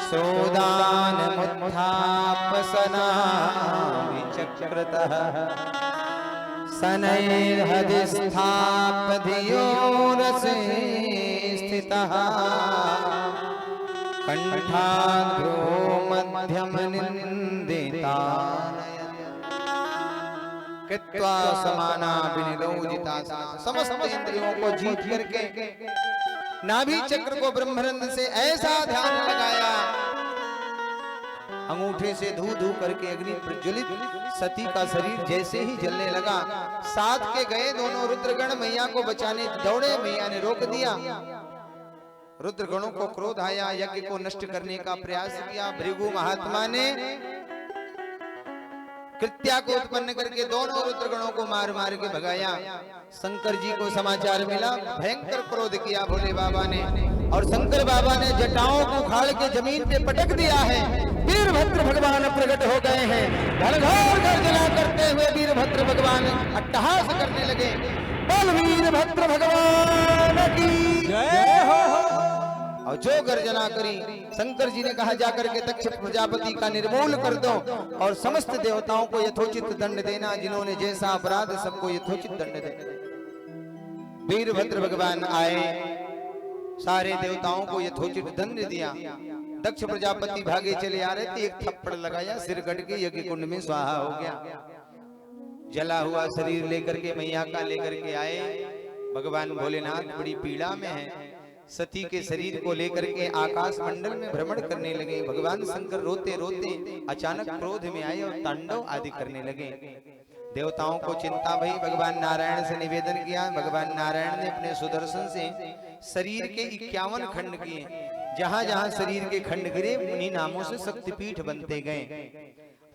सोदान मुत्थापसना विचक्रतः शनैर्हदिस्थापधियो रसे स्थितः कंठाग्रो मध्यम निंदितानयत् कृत्वा समाना विनिलोजितासना समस्त इंद्रियों को जीत करके नाभि चक्र को ब्रह्मरंध्र से ऐसा ध्यान लगाया, अंगूठे से धू धू करके अग्नि प्रज्वलित सती का शरीर जैसे ही जलने लगा। साथ के गए दोनों रुद्रगण मैया को बचाने दौड़े, मैया ने रोक दिया। रुद्रगणों को क्रोध आया, यज्ञ को नष्ट करने का प्रयास किया। भृगु महात्मा ने कृत्या को उत्पन्न करके दोनों रुद्रगणों को मार मार के भगाया। शंकर जी को समाचार मिला, भयंकर क्रोध किया भोले बाबा ने और शंकर बाबा ने जटाओं को उखाड़ के जमीन पे पटक दिया है। वीरभद्र भगवान प्रकट हो गए हैं। घनघोर गर्जना करते हुए वीरभद्र भगवान अट्टहास करने लगे। बोल वीरभद्र भगवान की जय हो। और जो गर्जना करी, शंकर जी ने कहा जाकर के दक्ष प्रजापति का निर्मूल कर दो और समस्त देवताओं को यथोचित दंड देना। जिन्होंने जैसा अपराध सबको यथोचित दंड दे। वीरभद्र भगवान आए, सारे देवताओं को यथोचित दंड दिया। दक्ष प्रजापति भागे चले आ रहे थे, एक थप्पड़ लगाया, सिर कट के यज्ञ कुंड में स्वाहा हो गया। जला हुआ शरीर लेकर के मैया का लेकर के आए। भगवान भोलेनाथ बड़ी पीड़ा में है। सती के शरीर को लेकर के आकाश मंडल में भ्रमण करने लगे। भगवान शंकर रोते रोते अचानक क्रोध में आए और तांडव आदि करने लगे। देवताओं को चिंता भई, भगवान नारायण से निवेदन किया। भगवान नारायण ने अपने सुदर्शन से शरीर के 51 खंड किए। जहां जहां शरीर के खंड गिरे उन्हीं नामों से शक्तिपीठ बनते गए।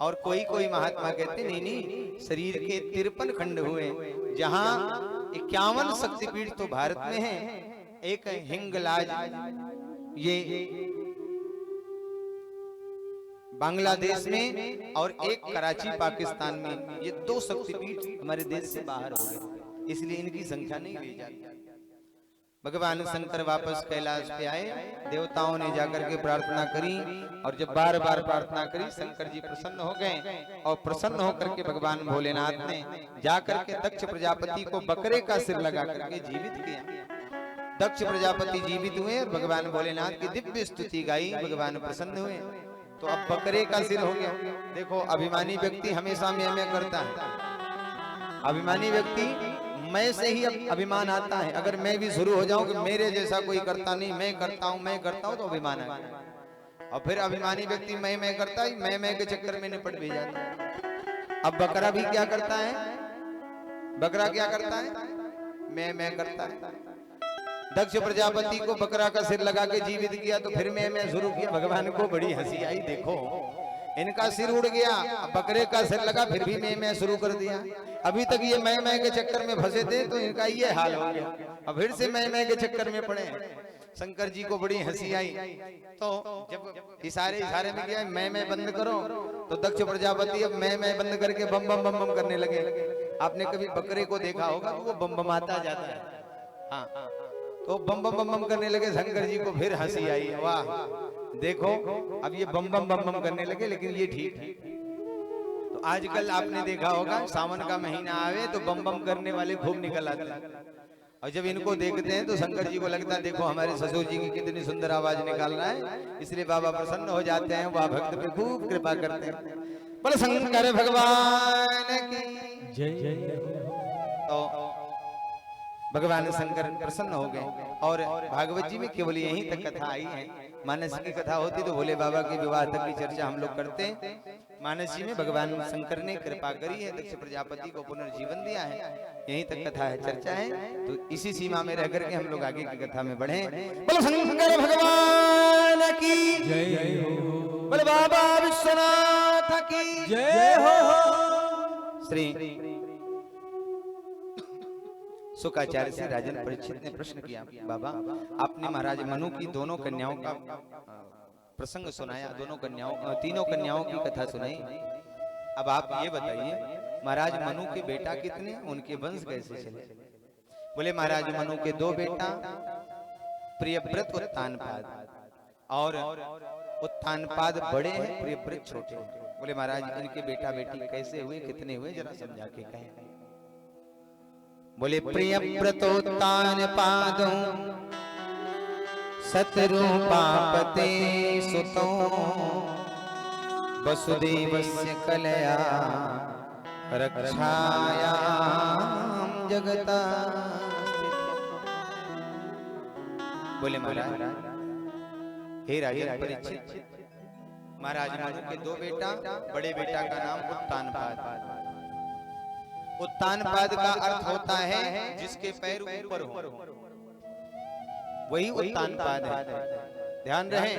और कोई कोई महात्मा कहते नहीं, शरीर के 53 खंड हुए। जहां 51 शक्तिपीठ तो भारत में है, एक हिंगलाज ये बांग्लादेश में और एक कराची पाकिस्तान में। ये 2 शक्तिपीठ हमारे देश से बाहर हो गए, इसलिए इनकी संख्या नहीं ली जाती। भगवान शंकर वापस कैलाश पे आए। देवताओं ने जाकर के प्रार्थना करी और जब बार बार प्रार्थना करी शंकर जी प्रसन्न हो गए। और प्रसन्न होकर के भगवान भोलेनाथ ने जाकर के दक्ष प्रजापति को बकरे का सिर लगा करके जीवित किया। दक्ष प्रजापति जीवित हुए और भगवान भोलेनाथ की दिव्य स्तुति गाई। भगवान प्रसन्न हुए तो अब बकरे का सिर हो गया। देखो, अभिमानी व्यक्ति हमेशा मैं करता है। अभिमानी व्यक्ति मैं से ही अभिमान आता है। अगर मैं भी शुरू हो जाऊं कि मेरे जैसा कोई करता नहीं, मैं करता हूं तो अभिमान आता है। और फिर अभिमानी व्यक्ति मैं करता है, मैं के चक्कर में निपट भी जाता है। अब बकरा भी क्या करता है, बकरा क्या करता है, मैं करता है। दक्ष प्रजापति को बकरा का सिर लगा के जीवित किया तो फिर मैं शुरू किया। भगवान को बड़ी हंसी आई, देखो इनका सिर उड़ गया, बकरे का सिर लगा फिर भी मैं शुरू कर दिया। अभी तक ये मैं के चक्कर में फंसे थे तो इनका ये हाल हो गया, अब फिर से मैं के चक्कर में पड़े। शंकर जी को बड़ी हंसी आई, तो जब इशारे में किया मैं बंद करो, तो दक्ष प्रजापति अब मैं बंद करके बम बम बम बम करने लगे। आपने कभी बकरे को देखा होगा तो वो बम बम आता जाता है, हाँ, तो बम बम बम बम करने लगे। शंकर जी को फिर हंसी आई, वाह देखो अब ये बम बम बम बम करने लगे, लेकिन ये ठीक है। तो आजकल आपने देखा होगा सावन का महीना आवे तो बम बम करने वाले खूब निकल आते हैं, और जब इनको देखते हैं तो शंकर जी को लगता है देखो हमारे ससुर जी की कितनी सुंदर आवाज निकाल रहा है, इसलिए बाबा प्रसन्न हो जाते हैं, वह भक्त पे खूब कृपा करते हैं। बोले शंकर भगवान की जय। तो भगवान शंकर प्रसन्न हो गए। और भागवत जी में केवल यहीं तक कथा आई है। मानस की कथा होती तो भोले बाबा के विवाह तक की चर्चा हम लोग करते हैं। मानस जी में भगवान शंकर ने कृपा करी है, दक्ष प्रजापति को पुनर्जीवन दिया है, यहीं तक कथा है, चर्चा है। तो इसी सीमा में रह करके हम लोग आगे की कथा में बढ़े। बोलो शंकर भगवान की जय हो, बोले बाबा विश्वनाथ की जय हो। श्री शुक्राचार्य से राजन परीक्षित ने प्रश्न किया, बाबा आपने महाराज मनु की दोनों कन्याओं का प्रसंग सुनाया, तीनों कन्याओं की कथा सुनाई। अब आप ये बताइए महाराज मनु के बेटा कितने, उनके वंश कैसे चले? बोले महाराज मनु के 2 बेटा, प्रियव्रत उत्तानपाद, और उत्तानपाद बड़े हैं, प्रियव्रत छोटे हैं। बोले महाराज इनके बेटा बेटी कैसे हुए, कितने हुए, जरा समझा के कहें। बोले प्रियव्रतोत्तानपादो शतरूपापते सुतो वसुदेवस्य कलया रक्षायां जगता। बोले महाराज हे राजा परीक्षित, महाराज मनु के 2 बेटा, बड़े बेटा का नाम उत्तानपाद। उत्तानपाद का अर्थ होता है जिसके पैर ऊपर हो, वही उत्तानपाद है। ध्यान रहे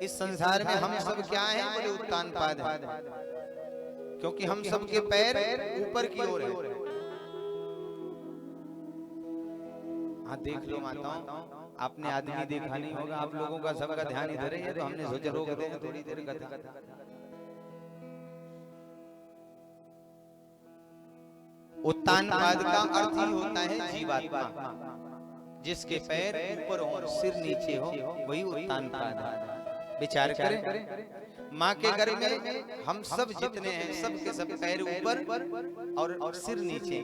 इस संसार में हम सब क्या हैं, बोले उत्तानपाद है, क्योंकि हम सब के पैर ऊपर की ओर है। हाँ देख लो माताओं, आपने आदमी देखा नहीं होगा, आप लोगों का सबका ध्यान इधर है, तो हमने सोचा रोक दें थोड़ी देर कथा। उत्तानपाद का अर्थ ही होता है जीवात्मा, जिसके पैर ऊपर हो सिर नीचे हो, वही उत्तानपाद है। विचार करें माँ के गर्भ में हम सब जितने हैं सब के सब पैर ऊपर और सिर नीचे,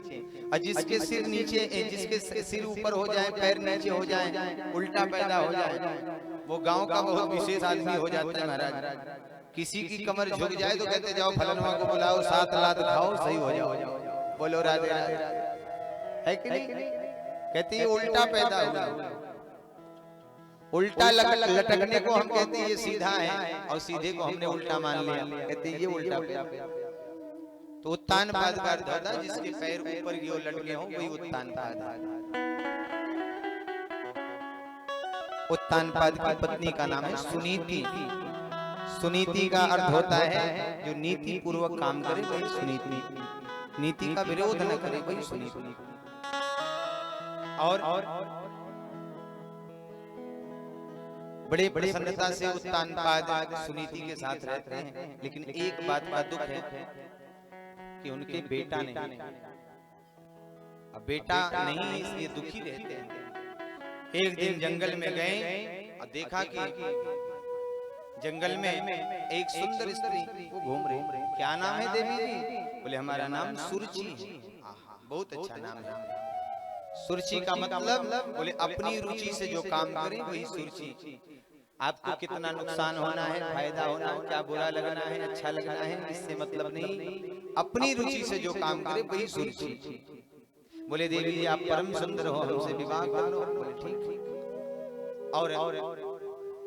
और जिसके सिर नीचे, जिसके सिर ऊपर हो जाए पैर नीचे हो जाए, उल्टा पैदा हो जाए, वो गांव का बहुत विशेष आदमी हो जाता है महाराज। किसी की कमर झुक जाए तो कहते जाओ फलनवा को बुलाओ, 7 लात खाओ, सही हो जाओ। बोलो राधे राधे, है कि नहीं? कहती है उल्टा पैदा हुआ, उल्टा लटकने को हम कहते हैं ये सीधा है, और सीधे को हमने उल्टा मान लिया, कहते हैं ये उल्टा पैदा। तो उत्तानपाद का अर्थ होता है जिसके पैर ऊपर की ओर लटके हो, वही उत्तानपाद है। उत्तानपाद की पत्नी का नाम है सुनीति। सुनीति का अर्थ होता है जो नीति पूर्वक काम करे, वही सुनीति। नीति का विरोध न करे, वही सुनीति। और बड़े प्रसन्नता से उत्तानपाद सुनीति के साथ रहते हैं, लेकिन एक बात का दुख है कि उनके बेटा नहीं। अब बेटा नहीं इसलिए दुखी रहते हैं। एक दिन जंगल में गए और देखा कि जंगल में एक सुंदर स्त्री वो घूम रही। क्या नाम है देवी जी? बोले हमारा नाम सुरुचि है। बहुत अच्छा नाम है। सुरुचि का मतलब बोले अपनी रुचि से जो काम करें वही सुरुचि। आपको कितना नुकसान होना है, फायदा होना है, क्या बुरा लगना है, अच्छा लगना है, इससे मतलब नहीं। अपनी रुचि से जो काम करे वही सुरुचि। बोले देवी जी आप परम सुंदर हो, हमसे विवाह कर लो। बोले ठीक। और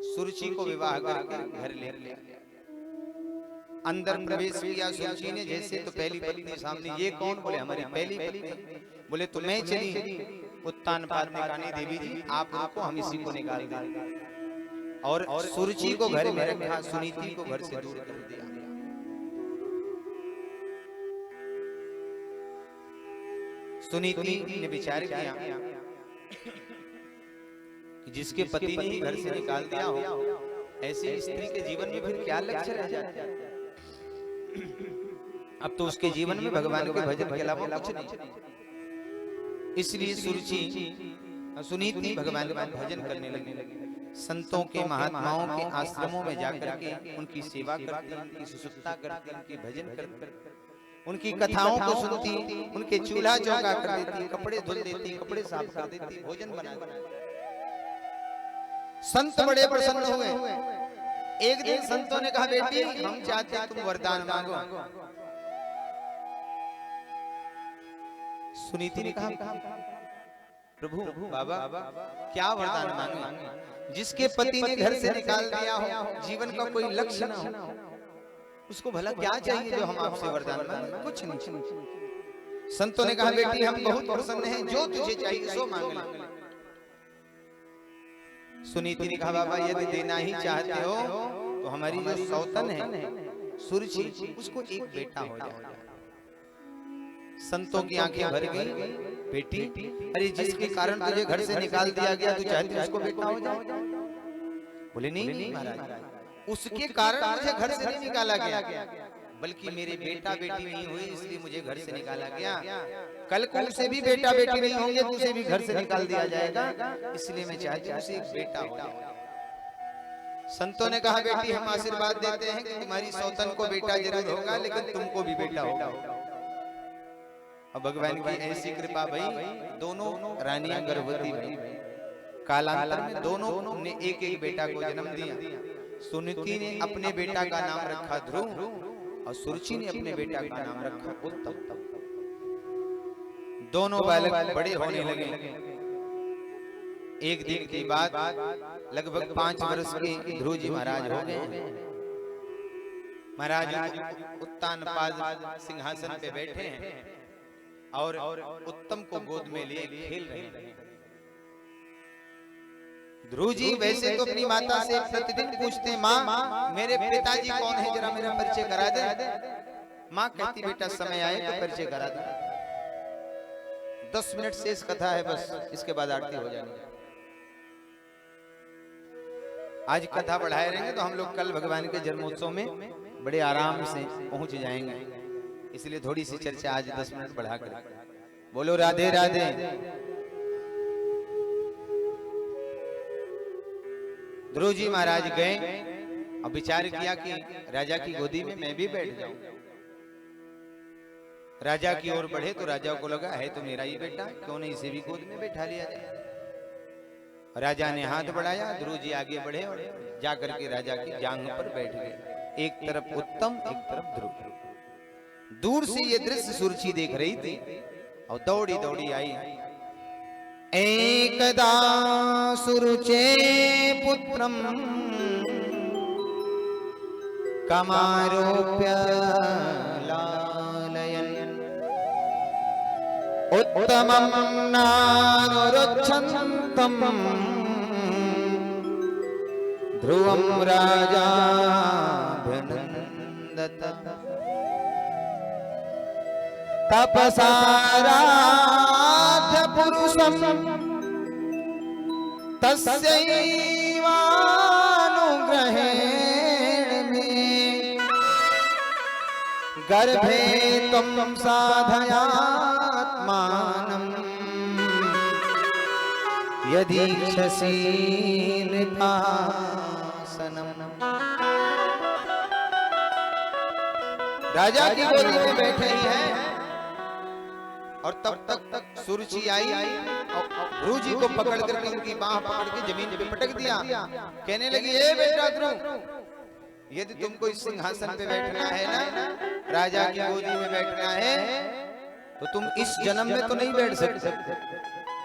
सुरुचि को विवाह करके घर ले लिया। अंदर प्रवेश किया सुरुचि ने, जैसे तो पहली पत्नी सामने, ये कौन? बोले हमारी पहली पत्नी। बोले तो मैं चली। उत्तानपाद ने कहा नहीं देवी जी आप रुको, हम इसी को निकाल देंगे। और सुरुचि को घर में रखा, सुनीति को घर से दूर कर दिया। सुनीति ने विचार किया कि जिसके पति ने ही घर से निकाल दिया हो, ऐसी स्त्री के जीवन में फिर क्या लक्ष्य रह जाता है? अब तो उसके जीवन में भगवान के भजन के अलावा कुछ नहीं। इसलिए सुनीति भगवान का भजन करने लगी। संतों के, महात्माओं के आश्रमों में जाकर के उनकी सेवा करती, उनकी सुसुप्ता करती, उनकी भजन करती, उनकी कथाओं को सुनती, उनके चूल्हा चौका कर देती, कपड़े धुल देती, कपड़े साफ कर देती, भोजन बना देती। संत बड़े प्रसन्न हुए। एक दिन संतों ने कहा बेटी हम चाहते हैं तुम वरदान मांगो। सुनीति ने कहा प्रभु बाबा क्या वरदान मांगे? जिसके पति ने घर से निकाल दिया हो, जीवन का कोई लक्ष्य ना हो, उसको भला क्या चाहिए जो हम आपसे वरदान मांगे? कुछ नहीं। संतों ने कहा बेटी हम बहुत प्रसन्न हैं, जो तुझे चाहिए सो मांग ले। सुनीति ने कहा बाबा यदि देना ही चाहते हो तो हमारी जो सौतन है सुरुचि, उसको एक बेटा हो जाए। संतों की आंखें भर गई। बेटी अरे जिसके कारण तुझे घर से निकाल दिया गया तू चाहती उसको बेटा हो जाए? बोले नहीं महाराज, उसके कारण मुझे घर से नहीं निकाला गया, बल्कि मेरे बेटा बेटी नहीं हुए इसलिए मुझे घर से निकाला गया। कल को उसे भी बेटा बेटी नहीं होंगे तो उसे भी घर से निकाल दिया जाएगा, इसलिए मैं चाहती हूँ उसे एक बेटा हो जाए। संतों ने कहा बेटी हम आशीर्वाद देते हैं कि तुम्हारी सौतन को बेटा जरूर होगा, लेकिन तुमको भी बेटा होगा। अब भगवान की ऐसी कृपा भई, दोनों रानियां गर्भवती भई। कालांतर में दोनों ने एक एक बेटा को जन्म दिया। सुनीति ने अपने बेटा का नाम रखा ध्रुव और सुरुचि ने अपने बेटा का नाम रखा उत्तम। दोनों बालक बड़े होने लगे। एक दिन की बात, लगभग 5 वर्ष के ध्रुव जी महाराज हो गए। महाराज उत्तानपाद सिंहासन पे बैठे हैं और उत्तम को गोद में लिए खेल रहे हैं। ध्रुव जी वैसे तो अपनी माता से प्रतिदिन पूछते माँ मेरे पिताजी कौन है, जरा मेरा परिचय करा दे। माँ कहती बेटा समय आए तो परिचय करा दे। 10 मिनट शेष कथा है बस, इसके बाद आरती हो जाएगी। आज कथा बढ़ाए रहेंगे तो हम लोग कल भगवान के जन्मोत्सव में बड़े आराम से पहुंच जाएंगे, इसलिए थोड़ी सी चर्चा आज 10 मिनट बढ़ा कर। बोलो राधे राधे। ध्रुव जी महाराज गए और विचार किया कि राजा की गोदी में मैं भी बैठ जाऊं। राजा की ओर बढ़े तो राजा को लगा है तो मेरा ही बेटा, क्यों नहीं इसे भी गोद में बैठा लिया जाए। राजा ने हाथ बढ़ाया, ध्रुव जी आगे बढ़े और जाकर के राजा की जांघ पर बैठ गए। एक तरफ उत्तम एक तरफ ध्रुव। दूर से ये दृश्य सुरुचि देख रही थी और दौड़ी दौड़ी आई। एकदा सुरुचे पुत्रम कमारोप्य लालयन् उत्तमं नानुरुच्छन्तम् ध्रुवं राजाभिनन्दत तपसाराध्य पुरुषं तस्यैवानुग्रहेण मे गर्भे त्वं साधयात्मानं यदीक्षसि नृपासनं। राजा की गोदी में बैठे ही हैं और तब तक सुरुचि आई और ध्रुव जी को पकड़ करके उनकी बांह पकड़ के जमीन पे पटक दिया। कहने लगी ए बेटा ध्रुव, यदि तुमको इस सिंहासन पे बैठना है ना, राजा की गोदी में बैठना है, तो तुम इस जन्म में तो नहीं बैठ सकते।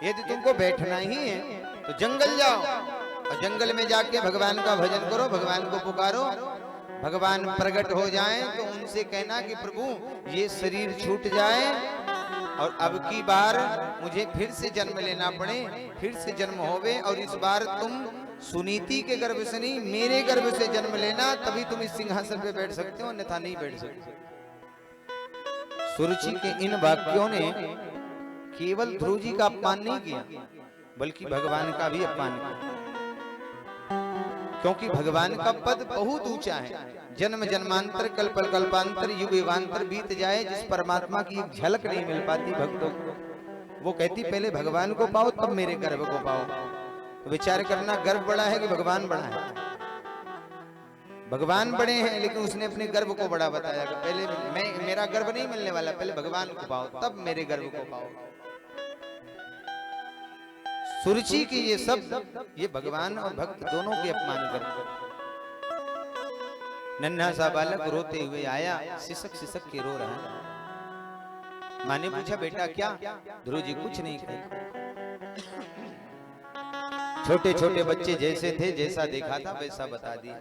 यदि तुमको बैठना ही है तो जंगल जाओ, और जंगल में जाके भगवान का भजन करो, भगवान को पुकारो, भगवान प्रकट हो जाएं तो उनसे कहना कि प्रभु ये शरीर छूट जाए और अब की बार मुझे फिर से जन्म लेना पड़े, फिर से जन्म होवे, और इस बार तुम सुनीति के गर्भ से नहीं मेरे गर्भ से जन्म लेना, तभी तुम इस सिंहासन पे बैठ सकते हो, अन्यथा नहीं बैठ सकते। सुरुचि के इन वाक्यों ने केवल ध्रुव जी का अपमान नहीं किया, बल्कि भगवान का भी अपमान किया, क्योंकि भगवान का पद बहुत ऊंचा है। जन्म जन्मांतर कल्प कल्पांतर युग युगांतर बीत जाए, जिस परमात्मा की एक झलक नहीं मिल पाती भक्तों को, वो कहती पहले भगवान को पाओ तब मेरे गर्भ को पाओ। तो विचार करना, गर्भ बड़ा है कि भगवान बड़ा है? भगवान बड़े हैं, लेकिन उसने अपने गर्भ को बड़ा बताया कि पहले मेरा गर्भ नहीं मिलने वाला, पहले भगवान को पाओ तब मेरे गर्भ को पाओ। सुरुचि की ये शब्द ये भगवान और भक्त दोनों के अपमान करते। नन्हा सा बालक रोते हुए आया, सिसक सिसक के रो रहा है। माँ ने पूछा बेटा क्या? ध्रुव जी कुछ नहीं कहे। छोटे छोटे बच्चे जैसे थे, जैसा देखा था वैसा बता दिया।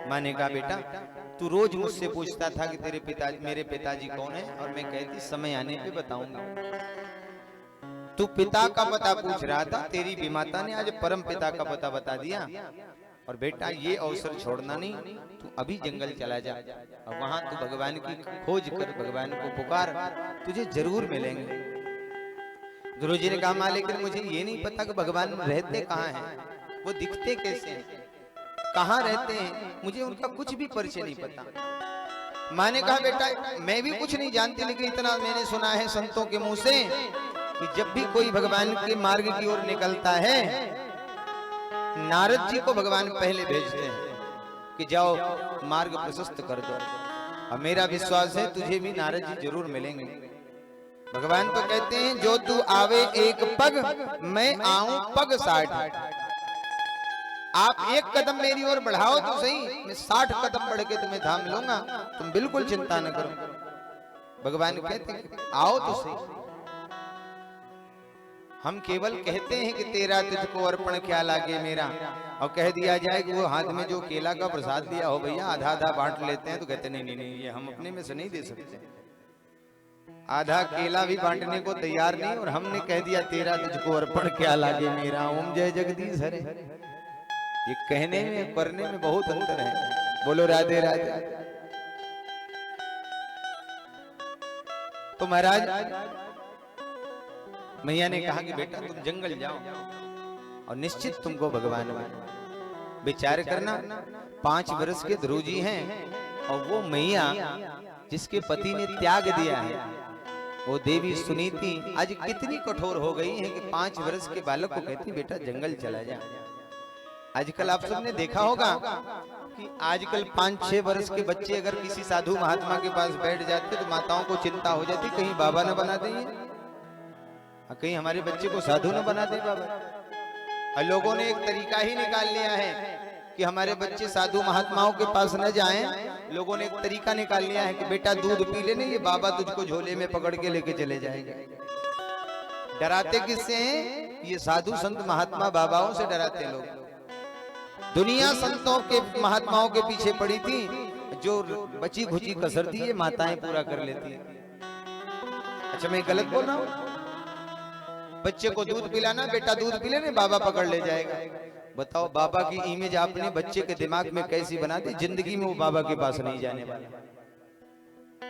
माँ ने कहा बेटा तू रोज मुझसे पूछता था कि मेरे पिताजी कौन है, और मैं कहती समय आने पे बताऊंगा। तू पिता का पता पूछ रहा था, तेरी विमाता ने आज परम पिता का पता बता दिया। और बेटा ये अवसर छोड़ना नहीं, तू अभी जंगल चला जा और वहां तू भगवान की खोज कर, भगवान को पुकार, तुझे जरूर मिलेंगे। ध्रुव जी ने कहा माँ लेकिन मुझे ये नहीं पता कि भगवान रहते कहाँ हैं, वो दिखते कैसे हैं, कहाँ रहते हैं, मुझे उनका कुछ भी परिचय नहीं पता। माँ ने कहा बेटा मैं भी कुछ नहीं जानती, लेकिन इतना मैंने सुना है संतों के मुंह से कि जब भी कोई भगवान के मार्ग की ओर निकलता है, नारद जी को भगवान पहले भेजते हैं कि जाओ मार्ग प्रशस्त कर दो। और मेरा विश्वास है तुझे भी नारद जी जरूर मिलेंगे। भगवान तो कहते हैं जो तू आवे एक पग, मैं आऊं पग 60। आप एक कदम मेरी ओर बढ़ाओ तो सही, मैं 60 कदम बढ़ के तुम्हें थाम लूंगा, तुम बिल्कुल चिंता न करो। भगवान कहते हैं आओ तो सही। हम केवल कहते हैं कि तेरा तुझको अर्पण क्या लागे मेरा, और कह दिया जाए कि वो हाथ में जो केला का प्रसाद दिया हो भैया आधा आधा बांट लेते हैं, तो कहते नहीं नहीं नहीं ये हम अपने में से नहीं दे सकते। आधा केला भी बांटने को तैयार नहीं, और हमने कह दिया तेरा तुझको अर्पण क्या लागे मेरा, ओम जय जगदीश हरे। ये कहने में करने में बहुत अंतर है। बोलो राधे राधे। तो महाराज मैया ने कहा कि बेटा तुम जंगल जाओ और निश्चित तुमको भगवान मिले। विचार करना, 5 वर्ष के ध्रुव जी हैं और वो मैया जिसके पति ने त्याग दिया है, वो देवी सुनीति आज कितनी कठोर हो गई है कि 5 वर्ष के बालक को कहती बेटा जंगल चला जा। आजकल आप सबने देखा होगा कि आजकल 5-6 वर्ष के बच्चे अगर किसी साधु महात्मा के पास बैठ जाते तो माताओं को चिंता हो जाती कहीं बाबा न बना देंगे, कहीं हमारे बच्चे को साधु न बना दे बाबा। और लोगों ने एक तरीका ही निकाल लिया है कि हमारे बच्चे साधु महात्माओं के पास न जाएं। लोगों ने एक तरीका निकाल लिया है कि बेटा दूध पी लेने, ये बाबा तुझको झोले में पकड़ के लेके चले जाएंगे। डराते किससे हैं? ये साधु संत महात्मा बाबाओं से डराते लोग। दुनिया संतों के महात्माओं के पीछे पड़ी थी, जो बची खुची कसर थी ये माताएं पूरा कर लेती है। अच्छा मैं गलत बोल रहा हूँ? बच्चे को दूध पिलाना, बेटा दूध पी लेने, बाबा पकड़ ले जाएगा। बताओ बाबा की इमेज आपने बच्चे के दिमाग में कैसी बना दी, जिंदगी में वो बाबा के पास नहीं जाने वाला,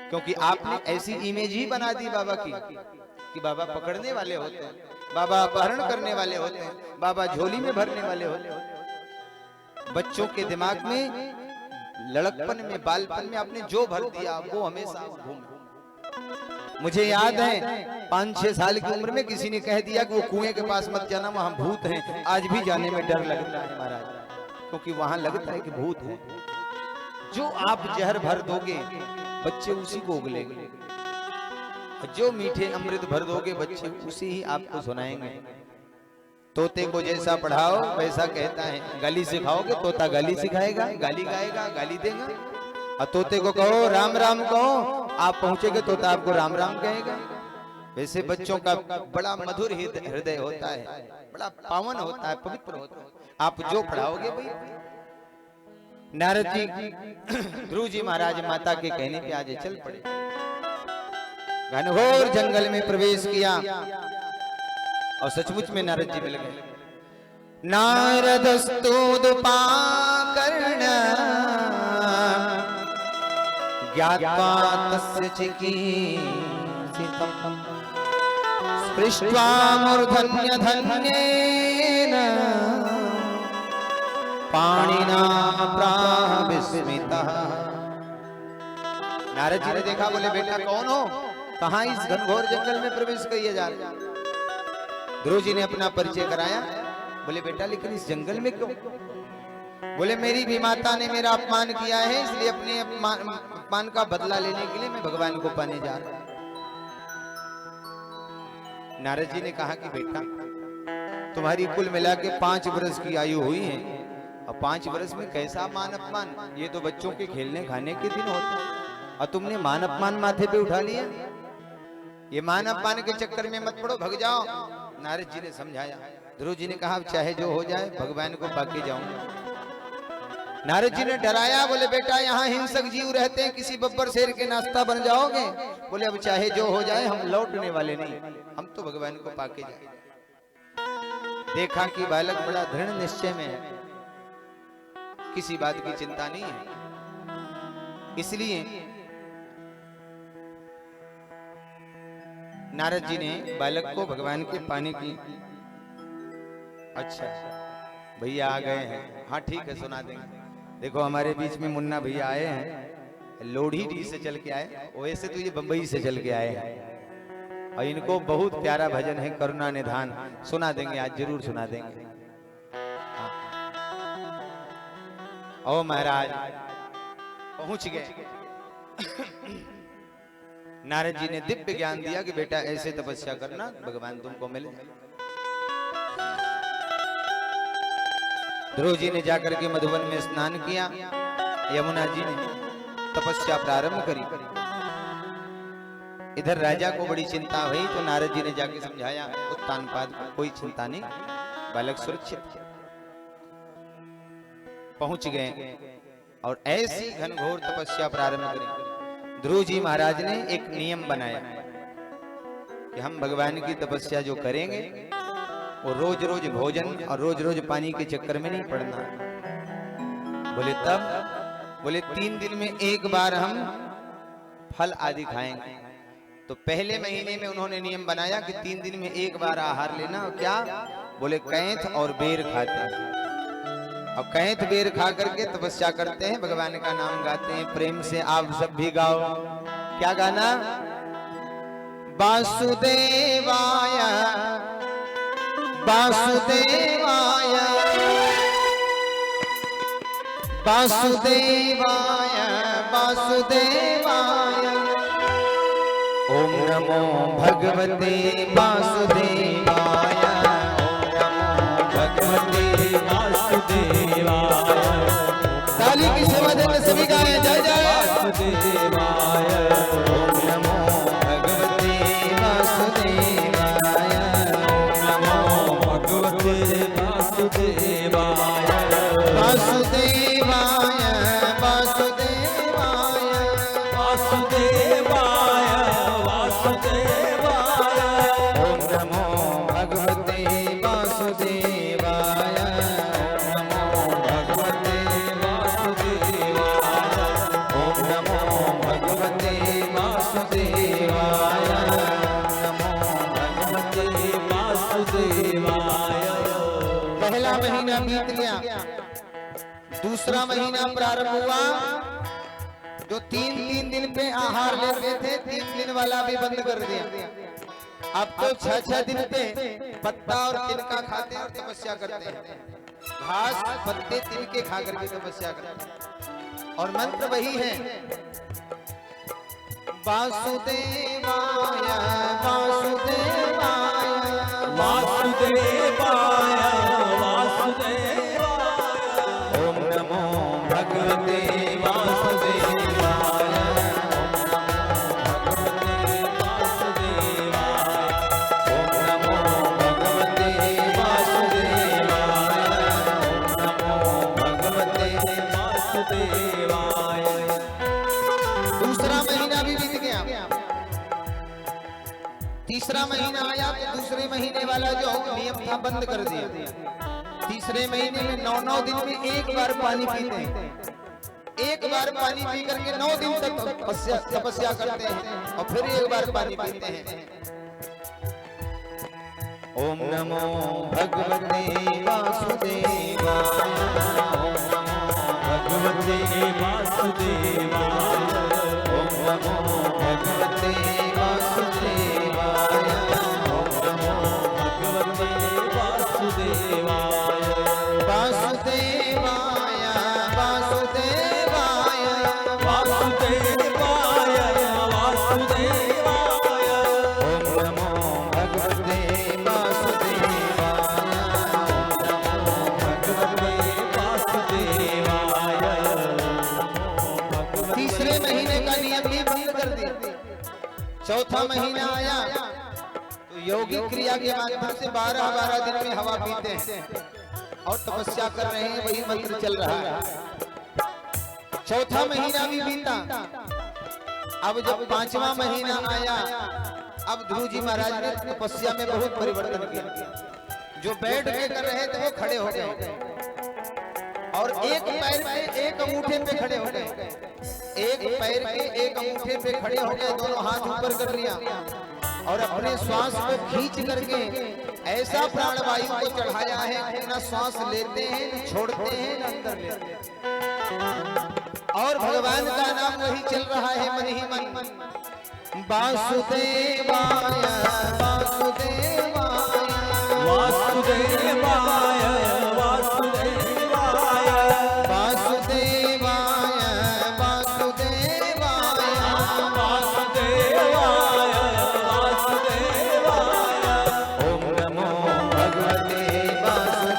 क्योंकि आपने ऐसी इमेज ही बना दी बाबा की कि बाबा पकड़ने वाले होते हैं, बाबा अपहरण करने वाले होते हैं, बाबा झोली में भरने वाले होते हैं। बच्चों के दिमाग में लड़कपन में बालपन में आपने जो भर दिया वो हमेशा घूम। मुझे याद है 5-6 साल की उम्र में किसी ने कह दिया कि वो कुएं के पास मत जाना, वहां भूत हैं। आज भी जाने में डर लगता है महाराज, क्योंकि वहां लगता है कि भूत है। जो आप जहर भर दोगे बच्चे उसी को उगलेंगे, जो मीठे अमृत भर दोगे बच्चे उसी ही आपको सुनाएंगे। तोते को जैसा पढ़ाओ वैसा कहता है, गाली सिखाओगे तोता गाली सिखाएगा, गाली गाएगा, गाली देगा। और तोते को कहो राम राम कहो, आप पहुंचेंगे तोता आपको राम राम कहेगा। वैसे बच्चों का बड़ा मधुर हृदय होता है, बड़ा पावन होता है, पवित्र होता है। आप जो पढ़ाओगे भाई। नारद जी ध्रुव जी महाराज माता के कहने पे आज चल पड़े, घनघोर जंगल में प्रवेश किया और सचमुच में नारद जी मिल गए। नारदस्तुदुपाकर्ण ज्ञात्वा तस्य चिकीर्षितम् स्पृष्ट्वा मूर्धन्यधन्येन पाणिना प्राह विस्मितः। नारद जी ने देखा, बोले बेटा कौन हो, कहां इस घनघोर जंगल में प्रवेश किए जा रहे। ध्रुव जी ने अपना परिचय कराया। बोले बेटा लेकिन इस जंगल में क्यों? बोले मेरी भी माता ने मेरा अपमान किया है, इसलिए अपने अपमान का बदला लेने के लिए मैं भगवान को पाने जा रहा हूं। नारद जी ने कहा कि बेटा तुम्हारी कुल मिला के 5 वर्ष की आयु हुई है, और 5 वर्ष में कैसा मान अपमान, ये तो बच्चों के खेलने खाने के दिन होते हैं, और तुमने मान अपमान माथे पे उठा लिया। ये मान अपमान के चक्कर में मत पड़ो, भग जाओ। नारद जी ने समझाया। ध्रुव जी ने कहा चाहे जो हो जाए भगवान को पाके जाऊंगा। नारद जी ने डराया, बोले बेटा यहाँ हिंसक जीव रहते हैं, किसी बब्बर शेर के नाश्ता बन जाओगे। बोले अब चाहे जो हो जाए हम लौटने वाले नहीं, हम तो भगवान को पाके जाए। देखा कि बालक बड़ा दृढ़ निश्चय में है, किसी बात की चिंता नहीं है, इसलिए नारद जी ने बालक को भगवान के पाने की। अच्छा भैया आ गए हैं, हाँ ठीक है सुना देंगे। देखो हमारे बीच में मुन्ना भैया आए हैं, लोढ़ी से चल के आए, वैसे तो ये बंबई से चल के आए हैं, और इनको बहुत प्यारा भजन है करुणा निधान, सुना देंगे आज, जरूर सुना देंगे। ओ महाराज पहुंच गए। नारद जी ने दिव्य ज्ञान दिया कि बेटा ऐसे तपस्या करना, भगवान तुमको मिले। ध्रुव जी ने जाकर के मधुवन में स्नान किया, यमुना जी ने तपस्या प्रारंभ करी। इधर राजा को बड़ी चिंता हुई, तो नारद जी ने जाके समझाया उत्तानपाद को, कोई चिंता नहीं, बालक सुरक्षित। पहुंच गए और ऐसी घनघोर तपस्या प्रारंभ करी। ध्रुव जी महाराज ने एक नियम बनाया कि हम भगवान की तपस्या जो करेंगे वो रोज रोज भोजन और रोज रोज पानी के चक्कर में नहीं पड़ना। बोले तब? बोले 3 दिन में एक बार हम फल आदि खाएंगे। तो पहले महीने में उन्होंने नियम बनाया कि 3 दिन में एक बार आहार लेना। और क्या? बोले कैंथ और बेर खाते हैं, और कैंथ बेर खा करके तपस्या करते हैं, भगवान का नाम गाते हैं। प्रेम से आप सब भी गाओ। क्या गाना? वासुदेवाय वासुदेवाय वासुदेवाय वासुदेवाय ओम नमो भगवते वासुदेवाय ओम नमो भगवते वासुदेवाय। ताली की सेवा देने सभी गाएं जय जय वासुदेवाय ओम नमो भगवते वासुदेवाय ओम नमो भगवते वासुदेवाय वासुदेवाय वासुदेवाय वासुदेवाय वासुदेवाय ओम नमो भगवते वासुदेवाय ओम नमो भगवते वासुदेवाय ओम नमो भगवते वासुदेवाय नमो भगवते वासुदेवाय। पहला महीना बीत गया, दूसरा महीना प्रारंभ हुआ। जो 3-3 दिन पे आहार लेते थे, 3 दिन वाला भी बंद कर दिया। अब तो 6-6 दिन पे पत्ता और तिनका खाते हैं और तपस्या करते हैं। घास पत्ते तिनके खा करके तपस्या करते हैं। और मंत्र वही है, वासुदेवाय वासुदेवाय वासुदेवाय वासुदेवाय ओम नमो भगवते वासुदेवाय ओम नमो भगवते वासुदेवाय ओम वासुदेवाय। दूसरा महीना भी बीत गया, तीसरा महीना आया तो दूसरे महीने वाला जो नियम था बंद कर दिया। तीसरे महीने में 9 दिन में एक बार पानी पीते हैं, एक बार पानी पी करके 9 दिन तक तपस्या करते हैं और फिर एक बार पानी पीते हैं। ओम नमो भगवते वासुदेवाय, ओम नमो भगवते वासुदेवाय, ओम नमो भगवते वासुदेवाय, ओम नमो भगवते वासुदेवाय। वासुदेवाय वासुदेवाय वासुदेवाय वासुदेवाय। ओम नमो भगवते वासुदेवाय, भगवते वासुदेवाय। तीसरे महीने का नियम भी बंद कर दिया। चौथा महीना आया तो योगिक क्रिया के माध्यम से 12-12 दिन में हवा पीते हैं और तपस्या कर रहे हैं, वही मंत्र चल रहा है। चौथा महीना भी बीता। अब जब 5वां महीना आया, अब ध्रुव जी महाराज ने तपस्या में बहुत परिवर्तन किया। जो बैठ के कर रहे थे वो खड़े हो गए और एक पैर पे एक अंगूठे पे खड़े हो गए, एक पैर के एक अंगूठे पे खड़े हो गए, दोनों हाथ ऊपर कर लिया और अपने श्वास को खींच करके ऐसा प्राणवायु को चढ़ाया है कि न श्वास लेते हैं न छोड़ते हैं न अंदर लेते हैं और भगवान का नाम वही चल रहा है मन ही मन। वासुदेवाय वासुदेवाय वासुदेवाय वासुदेवाय। वासुदेवाय वासुदेवाय वासुदेवाय वासुदेवाय। ओम नमो भगवते वासुदेवाय, ओम नमो भगवते वासुदेवाय।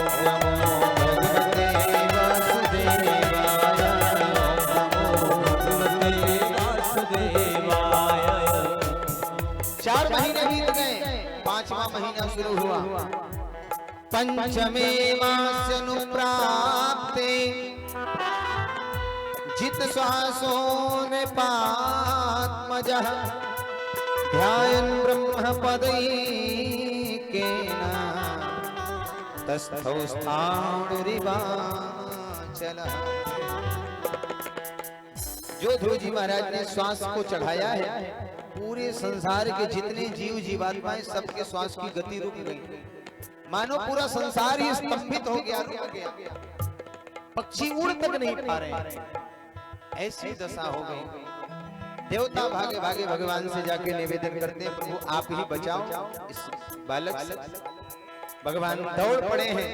ओम नमो भगवते वासुदेवाय, ओम नमो भगवते वासुदेवाय। 4 महीने बीत गए, 5वां महीना शुरू हुआ। पंचमे मास्यनुप्राप्ते जित श्वासो ने पात्मजः ध्यायन् ब्रह्मपदैकेन तस्थौ स्थाणुरिवाचलः। जो ध्रुव जी महाराज ने श्वास को चढ़ाया है, पूरे संसार के जितने जीव जीवात्माएं सबके श्वास की गति रुक गई, मानो पूरा संसार ही स्तंभित हो गया, रुक गया, पक्षी उड़ तक नहीं पा रहे, ऐसी दशा हो गई। देवता भागे भागे भगवान से जाके निवेदन करते हैं, प्रभु आप ही बचाओ इस बालक से। भगवान दौड़ पड़े हैं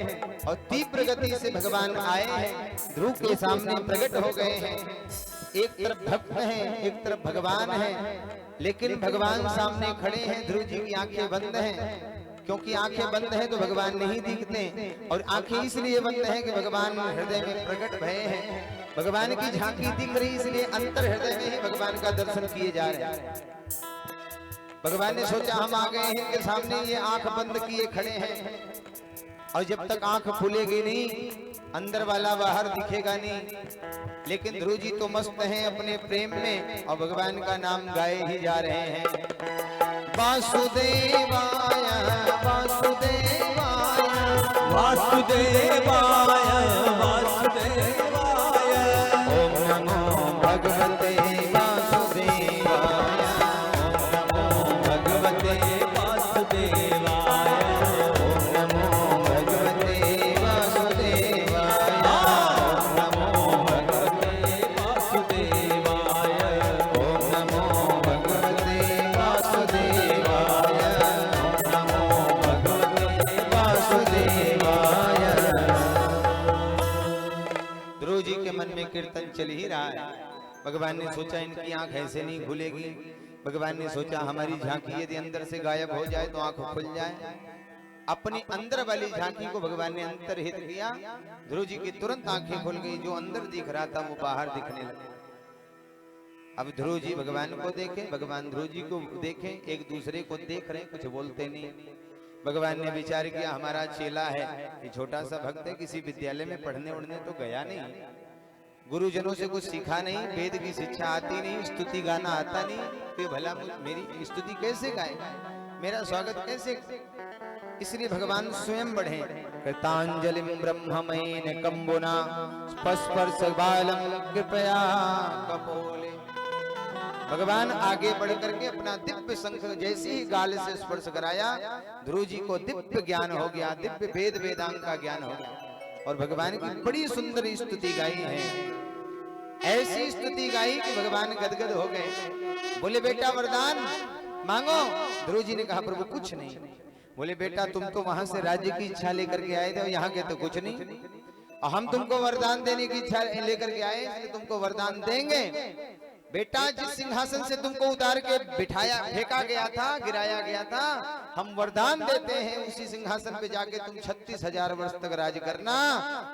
और तीव्र गति से भगवान आए हैं, ध्रुव के सामने प्रकट हो गए हैं। एक तरफ भक्त हैं, एक तरफ भगवान हैं, लेकिन भगवान सामने खड़े हैं, ध्रुव जी की आंखें बंद हैं, क्योंकि आंखें बंद हैं तो भगवान नहीं दिखते, और आंखें इसलिए बंद हैं कि भगवान हृदय में प्रकट भये हैं। भगवान की झांकी दिख रही, इसलिए अंतर हृदय में ही भगवान का दर्शन किए जा रहे हैं। भगवान ने सोचा हम आ गए हैं इनके सामने, ये आंख बंद किए खड़े हैं, और जब तक आंख खुलेगी नहीं अंदर वाला बाहर दिखेगा नहीं। लेकिन ध्रुव जी तो मस्त हैं अपने प्रेम में और भगवान का नाम गाए ही जा रहे हैं। वासुदेवाय वासुदेवाय वासुदेवाय वासुदेवाय। ओम नमो भगवते वासुदेवाय, ओम नमो भगवते वासुदेवाय। ओम नमो भगवते वासुदेवाय, ओम नमो भगवते वासुदेवाय। ओम नमो भगवते वासुदेवाय, ओम नमो भगवते वासुदेवाय। ध्रुव जी के मन में कीर्तन चल ही रहा है। भगवान ने सोचा इनकी आंख ऐसे नहीं खुलेगी। भगवान ने सोचा हमारी झांकी यदि अंदर से गायब हो जाए तो आंख खुल जाए। अपनी अंदर वाली झांकी को भगवान ने अंतर्हित किया, ध्रुव जी की तुरंत आंखें खुल गई। जो अंदर दिख रहा था वो बाहर दिखने लगा। अब ध्रुव जी भगवान को देखें, भगवान ध्रुव जी को देखें, एक दूसरे को देख रहे, कुछ बोलते नहीं। भगवान ने विचार किया हमारा चेला है, ये छोटा सा भक्त है, किसी विद्यालय में पढ़ने उड़ने तो गया नहीं, गुरुजनों से कुछ सीखा नहीं, वेद की शिक्षा आती नहीं, स्तुति गाना आता नहीं, तो भला मेरी स्तुति कैसे गाएगा, मेरा स्वागत कैसे। इसलिए भगवान स्वयं बढ़े। कृतांजलिं ब्रह्ममयेन कंबुना स्पर्श बालम कृपया कपोले। भगवान आगे बढ़ करके अपना दिव्य शंख जैसे ही गाल से स्पर्श कराया, ध्रुव जी को दिव्य ज्ञान हो गया, दिव्य वेद वेदांग का ज्ञान हो गया और भगवान की बड़ी सुंदर स्तुति गाई है। ऐसी स्तुति गाई कि भगवान गदगद हो गए। बोले बेटा वरदान मांगो। ध्रुव जी ने कहा प्रभु कुछ नहीं। बोले बेटा तुम तो वहां से राज्य की इच्छा लेकर के आए थे और यहाँ के तो कुछ नहीं, और हम तुमको वरदान देने की इच्छा लेकर के आए, इसलिए तुमको वरदान देंगे। बेटा जिस सिंहासन से तुमको उतार के बिठाया फेंका गया था, गिराया गया था, हम वरदान देते हैं उसी सिंहासन पे जाके तुम 36,000 वर्ष तक राज करना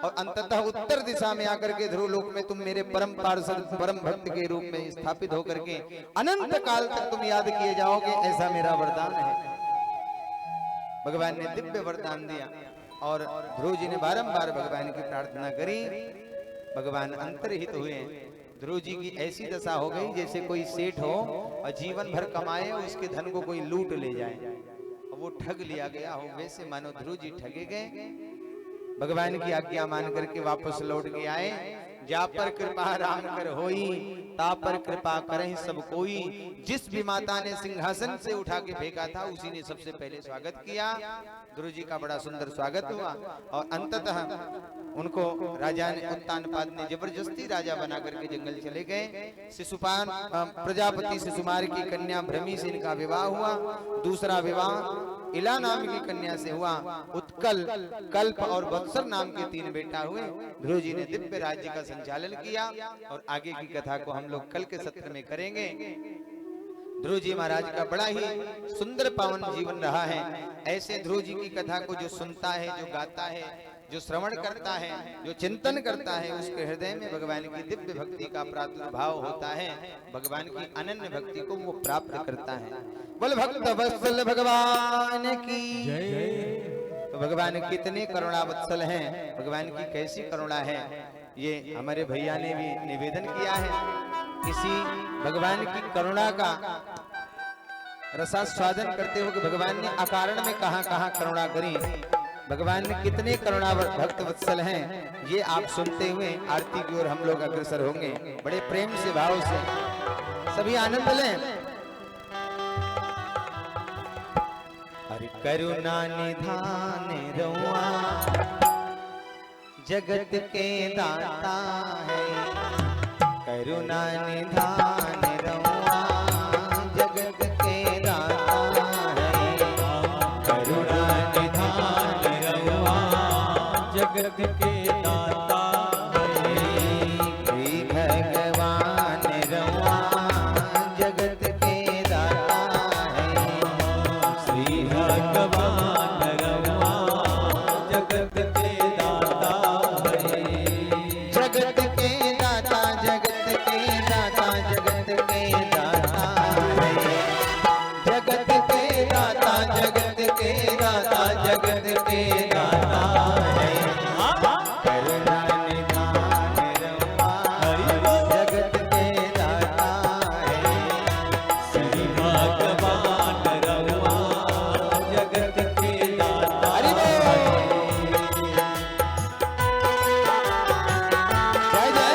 और अंततः उत्तर दिशा में आकर के ध्रुव लोक में तुम मेरे परम पार्षद परम भक्त के रूप में स्थापित होकर के अनंत काल तक तुम याद किए जाओगे, ऐसा मेरा वरदान है। भगवान ने दिव्य वरदान दिया और ध्रुव जी ने बारंबार भगवान की प्रार्थना करी। भगवान अंतर्हित हुए। ध्रुव जी की ऐसी दशा हो गई जैसे कोई सेठ हो और जीवन भर कमाए और उसके धन को कोई लूट ले जाए और वो ठग लिया गया हो, वैसे मानो ध्रुव जी ठगे गए। भगवान की आज्ञा मान करके वापस लौट के आए। जा पर कृपा राम कर होई, ता पर कृपा करें सब कोई। जिस भी माता ने सिंहासन से उठा के फेंका था उसी ने सबसे पहले स्वागत किया। ध्रुव जी का बड़ा सुंदर स्वागत हुआ और अंततः उनको राजा ने उत्तानपाद ने जबरदस्ती राजा बना करके जंगल चले गए। शिशुपाल प्रजापति शिशुमार की कन्या भ्रमी से इनका विवाह हुआ। दूसरा विवाह इला नाम की कन्या से हुआ। उत्कल, कल्प और वत्सर नाम के 3 बेटा हुए। ध्रुव जी ने दिव्य राज्य का संचालन किया और आगे की कथा को हम लोग कल के सत्र में करेंगे। ध्रुव जी महाराज का बड़ा ही सुंदर पावन जीवन रहा है। ऐसे ध्रुव जी की कथा को जो सुनता है, जो गाता है, जो श्रवण करता है, जो चिंतन करता है, उसके हृदय में भगवान की दिव्य भक्ति का प्रादुर्भाव होता है। भगवान की अनन्य भक्ति को वो प्राप्त करता है। बोल भक्त वत्सल भगवान की जय। तो भगवान कितने करुणा वत्सल हैं, भगवान की कैसी करुणा है, ये हमारे भैया ने भी निवेदन किया है। किसी भगवान की करुणा का रसास्वादन करते हुए भगवान ने अकारण में कहां करुणा करी, भगवान ने कितने करुणा भक्त वत्सल हैं, ये आप सुनते हुए आरती की ओर हम लोग अग्रसर होंगे। बड़े प्रेम से भाव से सभी आनंद लें। हरि करुणा निधान रउआ जगत के दाता है। करुणा निधान रउआ जगत के दाता है। करुणा निधान रउआ जगत के दाता है। श्री भगवान रउआ जगत के दाता है। श्री भगवान रउआ जगत के दाता है। जगत के दाता, जगत के दाता, जगत के दाता है। जगत के दाता, जगत के दाता, जगत के दाता है। करुणा निधान रउआ जगत के दाता है। श्री भगवान रउआ जगत के दाता हरि बोल। जय जय।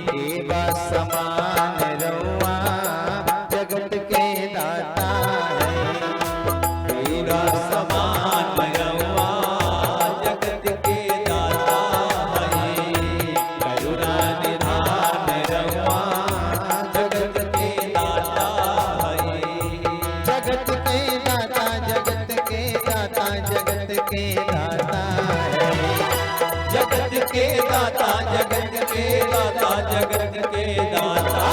देवा समान रउआ जगत के दाता है। तेरा समान रउआ जगत के दाता है। करुणा निधान रउआ जगत के दाता है। जगत के दाता, जगत के दाता, जगत के दाता है। जगत के दाता, जगत के दाता, जगत के दाता।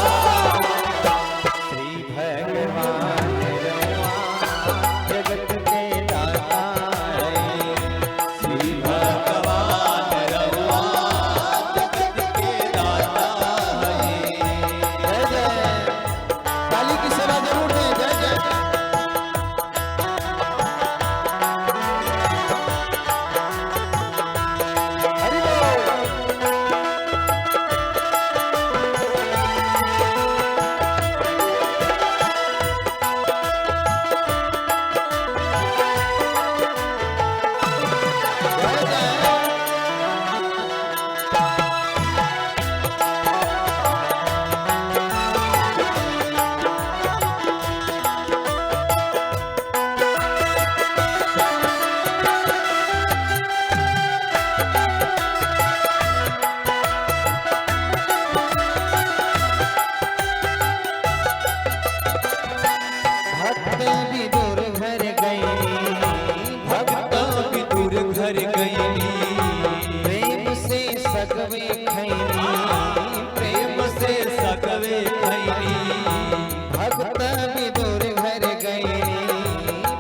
श्री भगवान रउआ जगत के दाता है। श्री भगवान रउआ जगत के दाता है। जय जय, काली की सेवा जरूर है। जय जय। हरि बोल। जय जय। भक्त विदुर घर गई, भक्त विदुर घर गईली। प्रेम से सगवे खैनी, प्रेम से सकवे खैनी। भक्त विदुर घर गई,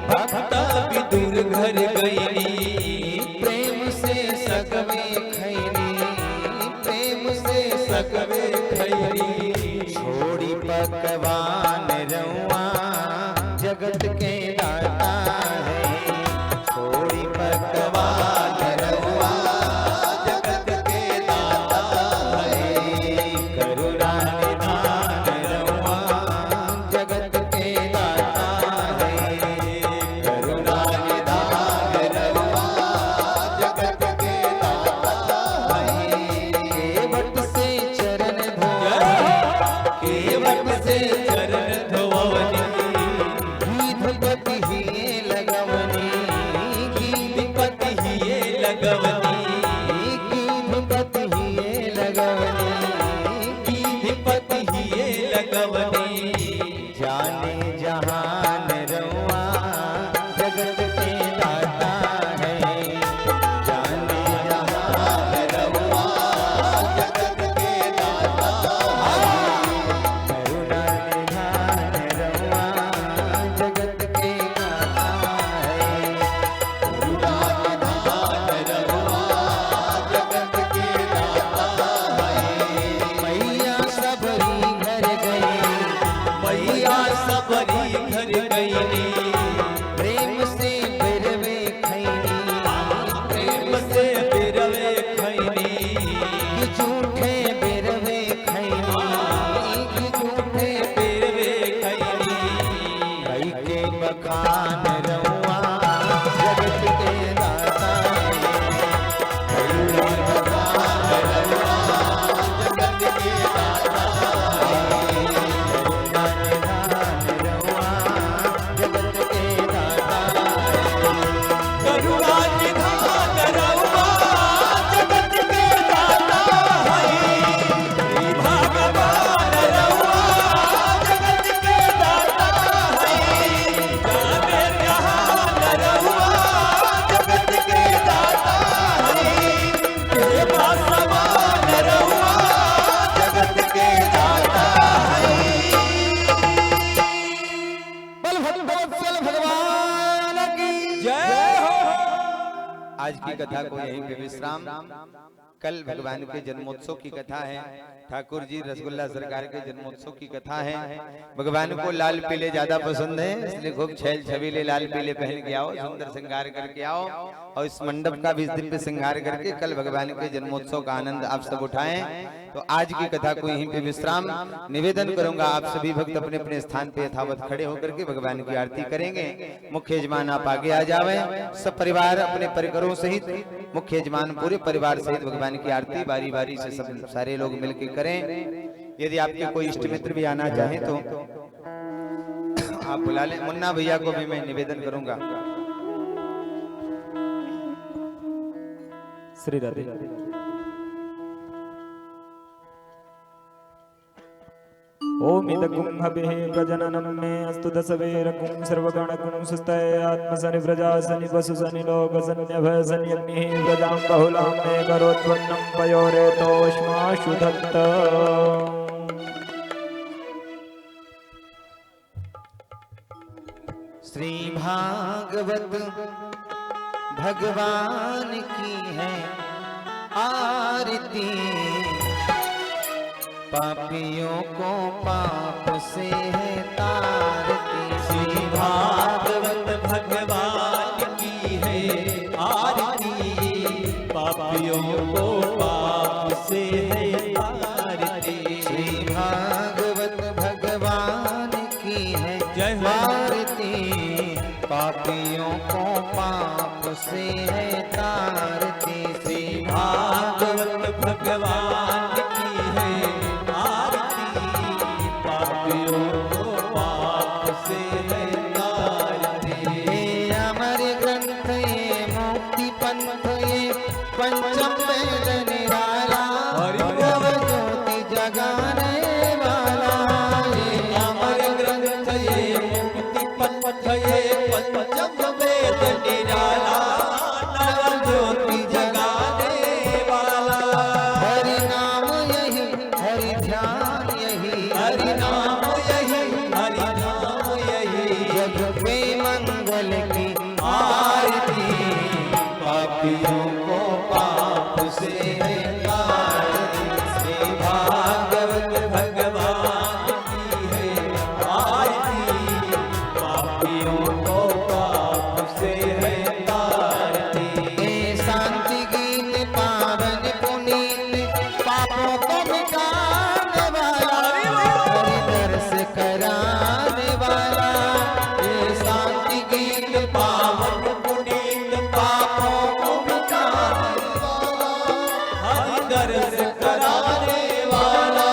भक्त विदुर घर गईली। प्रेम से सगवे खैनी, प्रेम से सकवे खैनी। छोड़ी पकवान रउआ जगत के दाता है। छोड़ी पकवान रउआ जगत के दाता है। करुणा निधान रउआ जगत के दाता है। करुणा निधान रउआ जगत के दाता है। केवट से चरण धोए, केवट से चरण धोवनी। गीधपति ही लगवनी, गीधपति हिये लगवनी। गीधपति ही लगवनी। गीधपति हिये लगवनी। जाने जहान रउआ जगत के दाता है। जाने जहान रउआ जगत के दाता है। करुणा निधान रउआ जगत के दाता है। करुणा निधान रउआ जगत के दाता है। मैया सबरी घर गई, मैया सबरी घर गईली। प्रेम से बिरवे खैनी, प्रेम से बिरवे खैनी। कि झूठे बिरवे खैनी, कि झूठे बिरवे खैनी। कई के बखान रउआ जगत के दाता है। कई के बखान रउआ जगत के दाता है। करुणा निधान रउआ जगत के दाता है। करुणा निधान रउआ जगत के दाता है। श्री भगवान रउआ जगत के दाता है। जाने जहान रउआ जगत के दाता है। देवा समान रउआ जगत के दाता है। बल भद्रवत्सल भगवान की जय हो। आज की कथा को यहीं पे विश्राम। कल भगवान के जन्मोत्सव की कथा है। ठाकुर जी रसगुल्ला सरकार के जन्मोत्सव की कथा है। भगवान को लाल पीले ज्यादा पसंद है, इसलिए खूब छैल छबीले लाल पीले पहन के आओ, सुंदर श्रृंगार करके आओ और इस मंडप का भी दिव्य श्रृंगार करके कल भगवान के जन्मोत्सव का आनंद आप सब उठाएं। तो आज की कथा को यहीं पे विश्राम। निवेदन करूंगा आप सभी भक्त अपने अपने स्थान पे यथावत खड़े होकर के भगवान की आरती करेंगे। मुख्य यजमान आप आगे आ जावे, सब परिवार अपने परिकरों सहित, मुख्य यजमान पूरे परिवार सहित भगवान भगवान की आरती बारी बारी से सब सारे लोग मिलके करें। यदि आपके कोई इष्ट मित्र भी आना चाहे तो आप बुला लें। मुन्ना भैया को भी मैं निवेदन करूंगा। श्री राधे। ओम इदगुं हविः प्रजननं मे अस्तु दशवीरगुं सर्वगणगुं सुस्तये आत्मसनि व्रजासनि वसुसनि लोकसन्यभसनि अग्निः व्रजां बहुलां मे करोत्पन्नं पयोरेतोष्माशु दत्त। श्री भागवत भगवान की है आरती, पापियों को पाप से है तारती। श्री भागवत भगवान की है आरती, पापियों को पाप से है तारती। श्री भागवत भगवान की है जय हो। आरती, पापियों को पाप से है तारती। श्री भागवत भगवान की है आरती, पापियों को पाप से है तारती। ये अमर ग्रंथ ये मुक्ति पंथ ये पंचम वेद निराला, भव ज्योति जगाने वाला। ये अमर ग्रंथ ये मुक्ति पंथ ये पंचम वेद निराला, नव ज्योति जगाने वाला। हरि नाम यही हरि ध्यान यही, हरि नाम यही हरि नाम यही, जग पे मंगल की आरती, पापियों को पाप से है तारती। श्री भागवत भगवान की है आरती, पापियों को पाप से है तारती। ये शांति गीत पावन पुनीत, पापों को मिटाने वाला, हरि दर्श कराने वाला। ये शांति गीत पावन पुनीत, पापों को मिटाने वाला, हरि दर्श कराने वाला।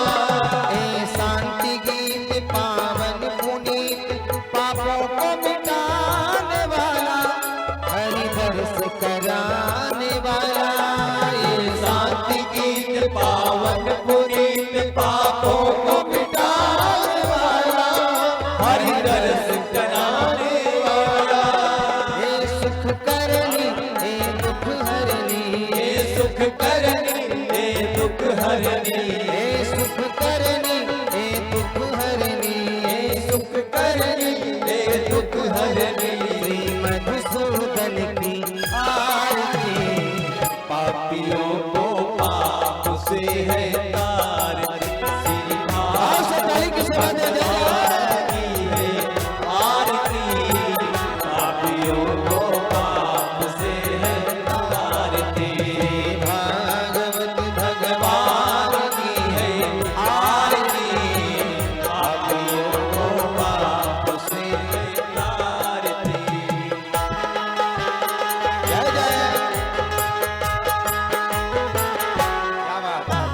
ये शांति गीत पावन पुनीत, पापों को मिटाने वाला, हरि दर्श कराने वाला। ये शांति गीत पावन पुनीत, पापों को मिटाने वाला, हरि दर्श कराने वाला। ये सुख करनी ये दुख हरनी, ये सुख करनी ये दुख हरनी, ये सुख करनी ये दुख हरनी, ये सुख करनी ये दुख हरनी। श्री मधुसूदन की आरती, पापियों को पाप से है तारती। श्री भागवत की है आरती, पापियों को पाप से है तारती। भागवत भगवान की है आरती, पापियों को पाप से है तारती। जय जय। क्या बात है।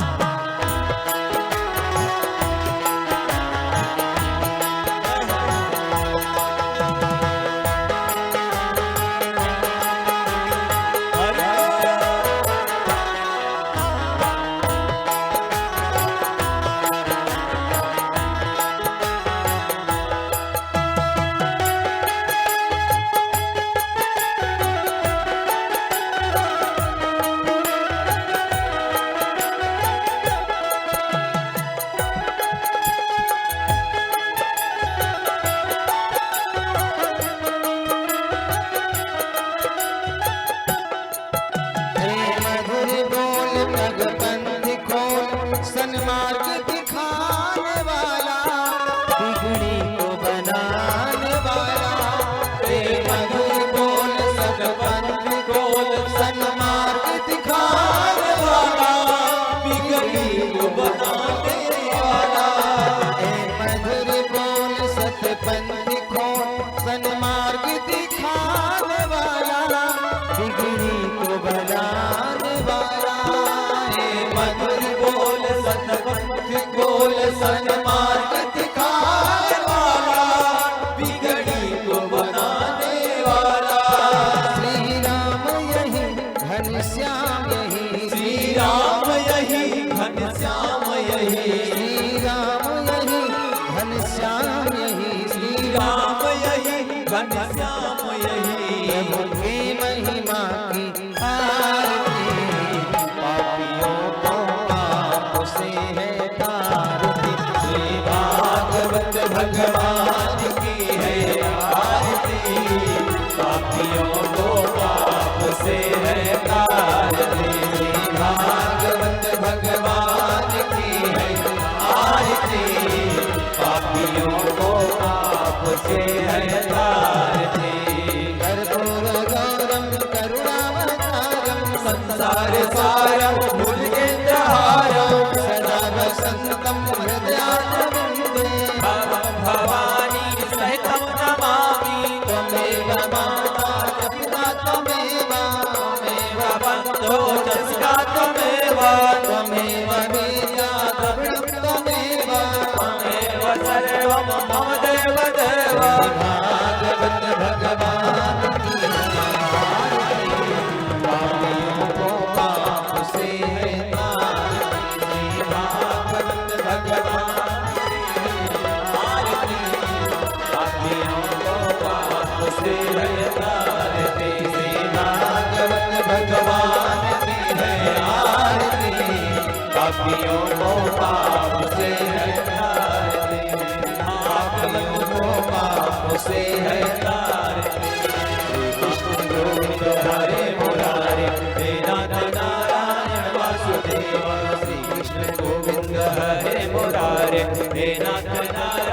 सन्मार्ग दिखाने वाला, बिगड़ी को बनाने वाला। हे मधुर बोल सतपंथ खोल, सन्मार्ग दिखाने वाला, बिगड़ी को बनाने वाला। हे मधुर बोल सतपंथ खोल, सन्मार्ग दिखाने वाला, बिगड़ी को बनाने वाला। सन्मार्ग दिखाने वाला, बिगड़ी को बनाने वाला। श्री राम यही घनश्याम यही, श्री राम यही घनश्याम यही, श्री राम यही घनश्याम यही, श्री राम यही घनश्याम यही। प्रभु की महिमा की आरती, पापियों को पाप से है तारती। श्री भागवत भगवान की है आरती, पापियों को पाप से है तारती। श्री भागवत भगवान की है आरती, पापियों को पाप से है तारती। कर्पूर गौरम करुणावतारम, संसार सारम भुजगेन्द्रहारम, सदा वसंतम हृदयारविंदे। भवानी सहितं नमामि। त्वमेव माता च पिता त्वमेव, त्वमेव बन्धो च सखा त्वमेव, त्वमेव वेद्या द्रविणं त्वमेव, त्वमेव सर्वं मम देव देव। भागवत भगवान की आरती, पापियों को पाप से है तारती। भागवत भगवान की आरती, पापियों को पाप से है तारती। श्री भागवत भगवान की है आरती, पापियों को पाप से है तारती। पापियों को पाप से है तारती। श्री कृष्ण गोविंद हरे मुरारे, हे नाथ नारायण वासुदेव। श्री कृष्ण गोविंद हरे मुरारे, हे नाथ नारायण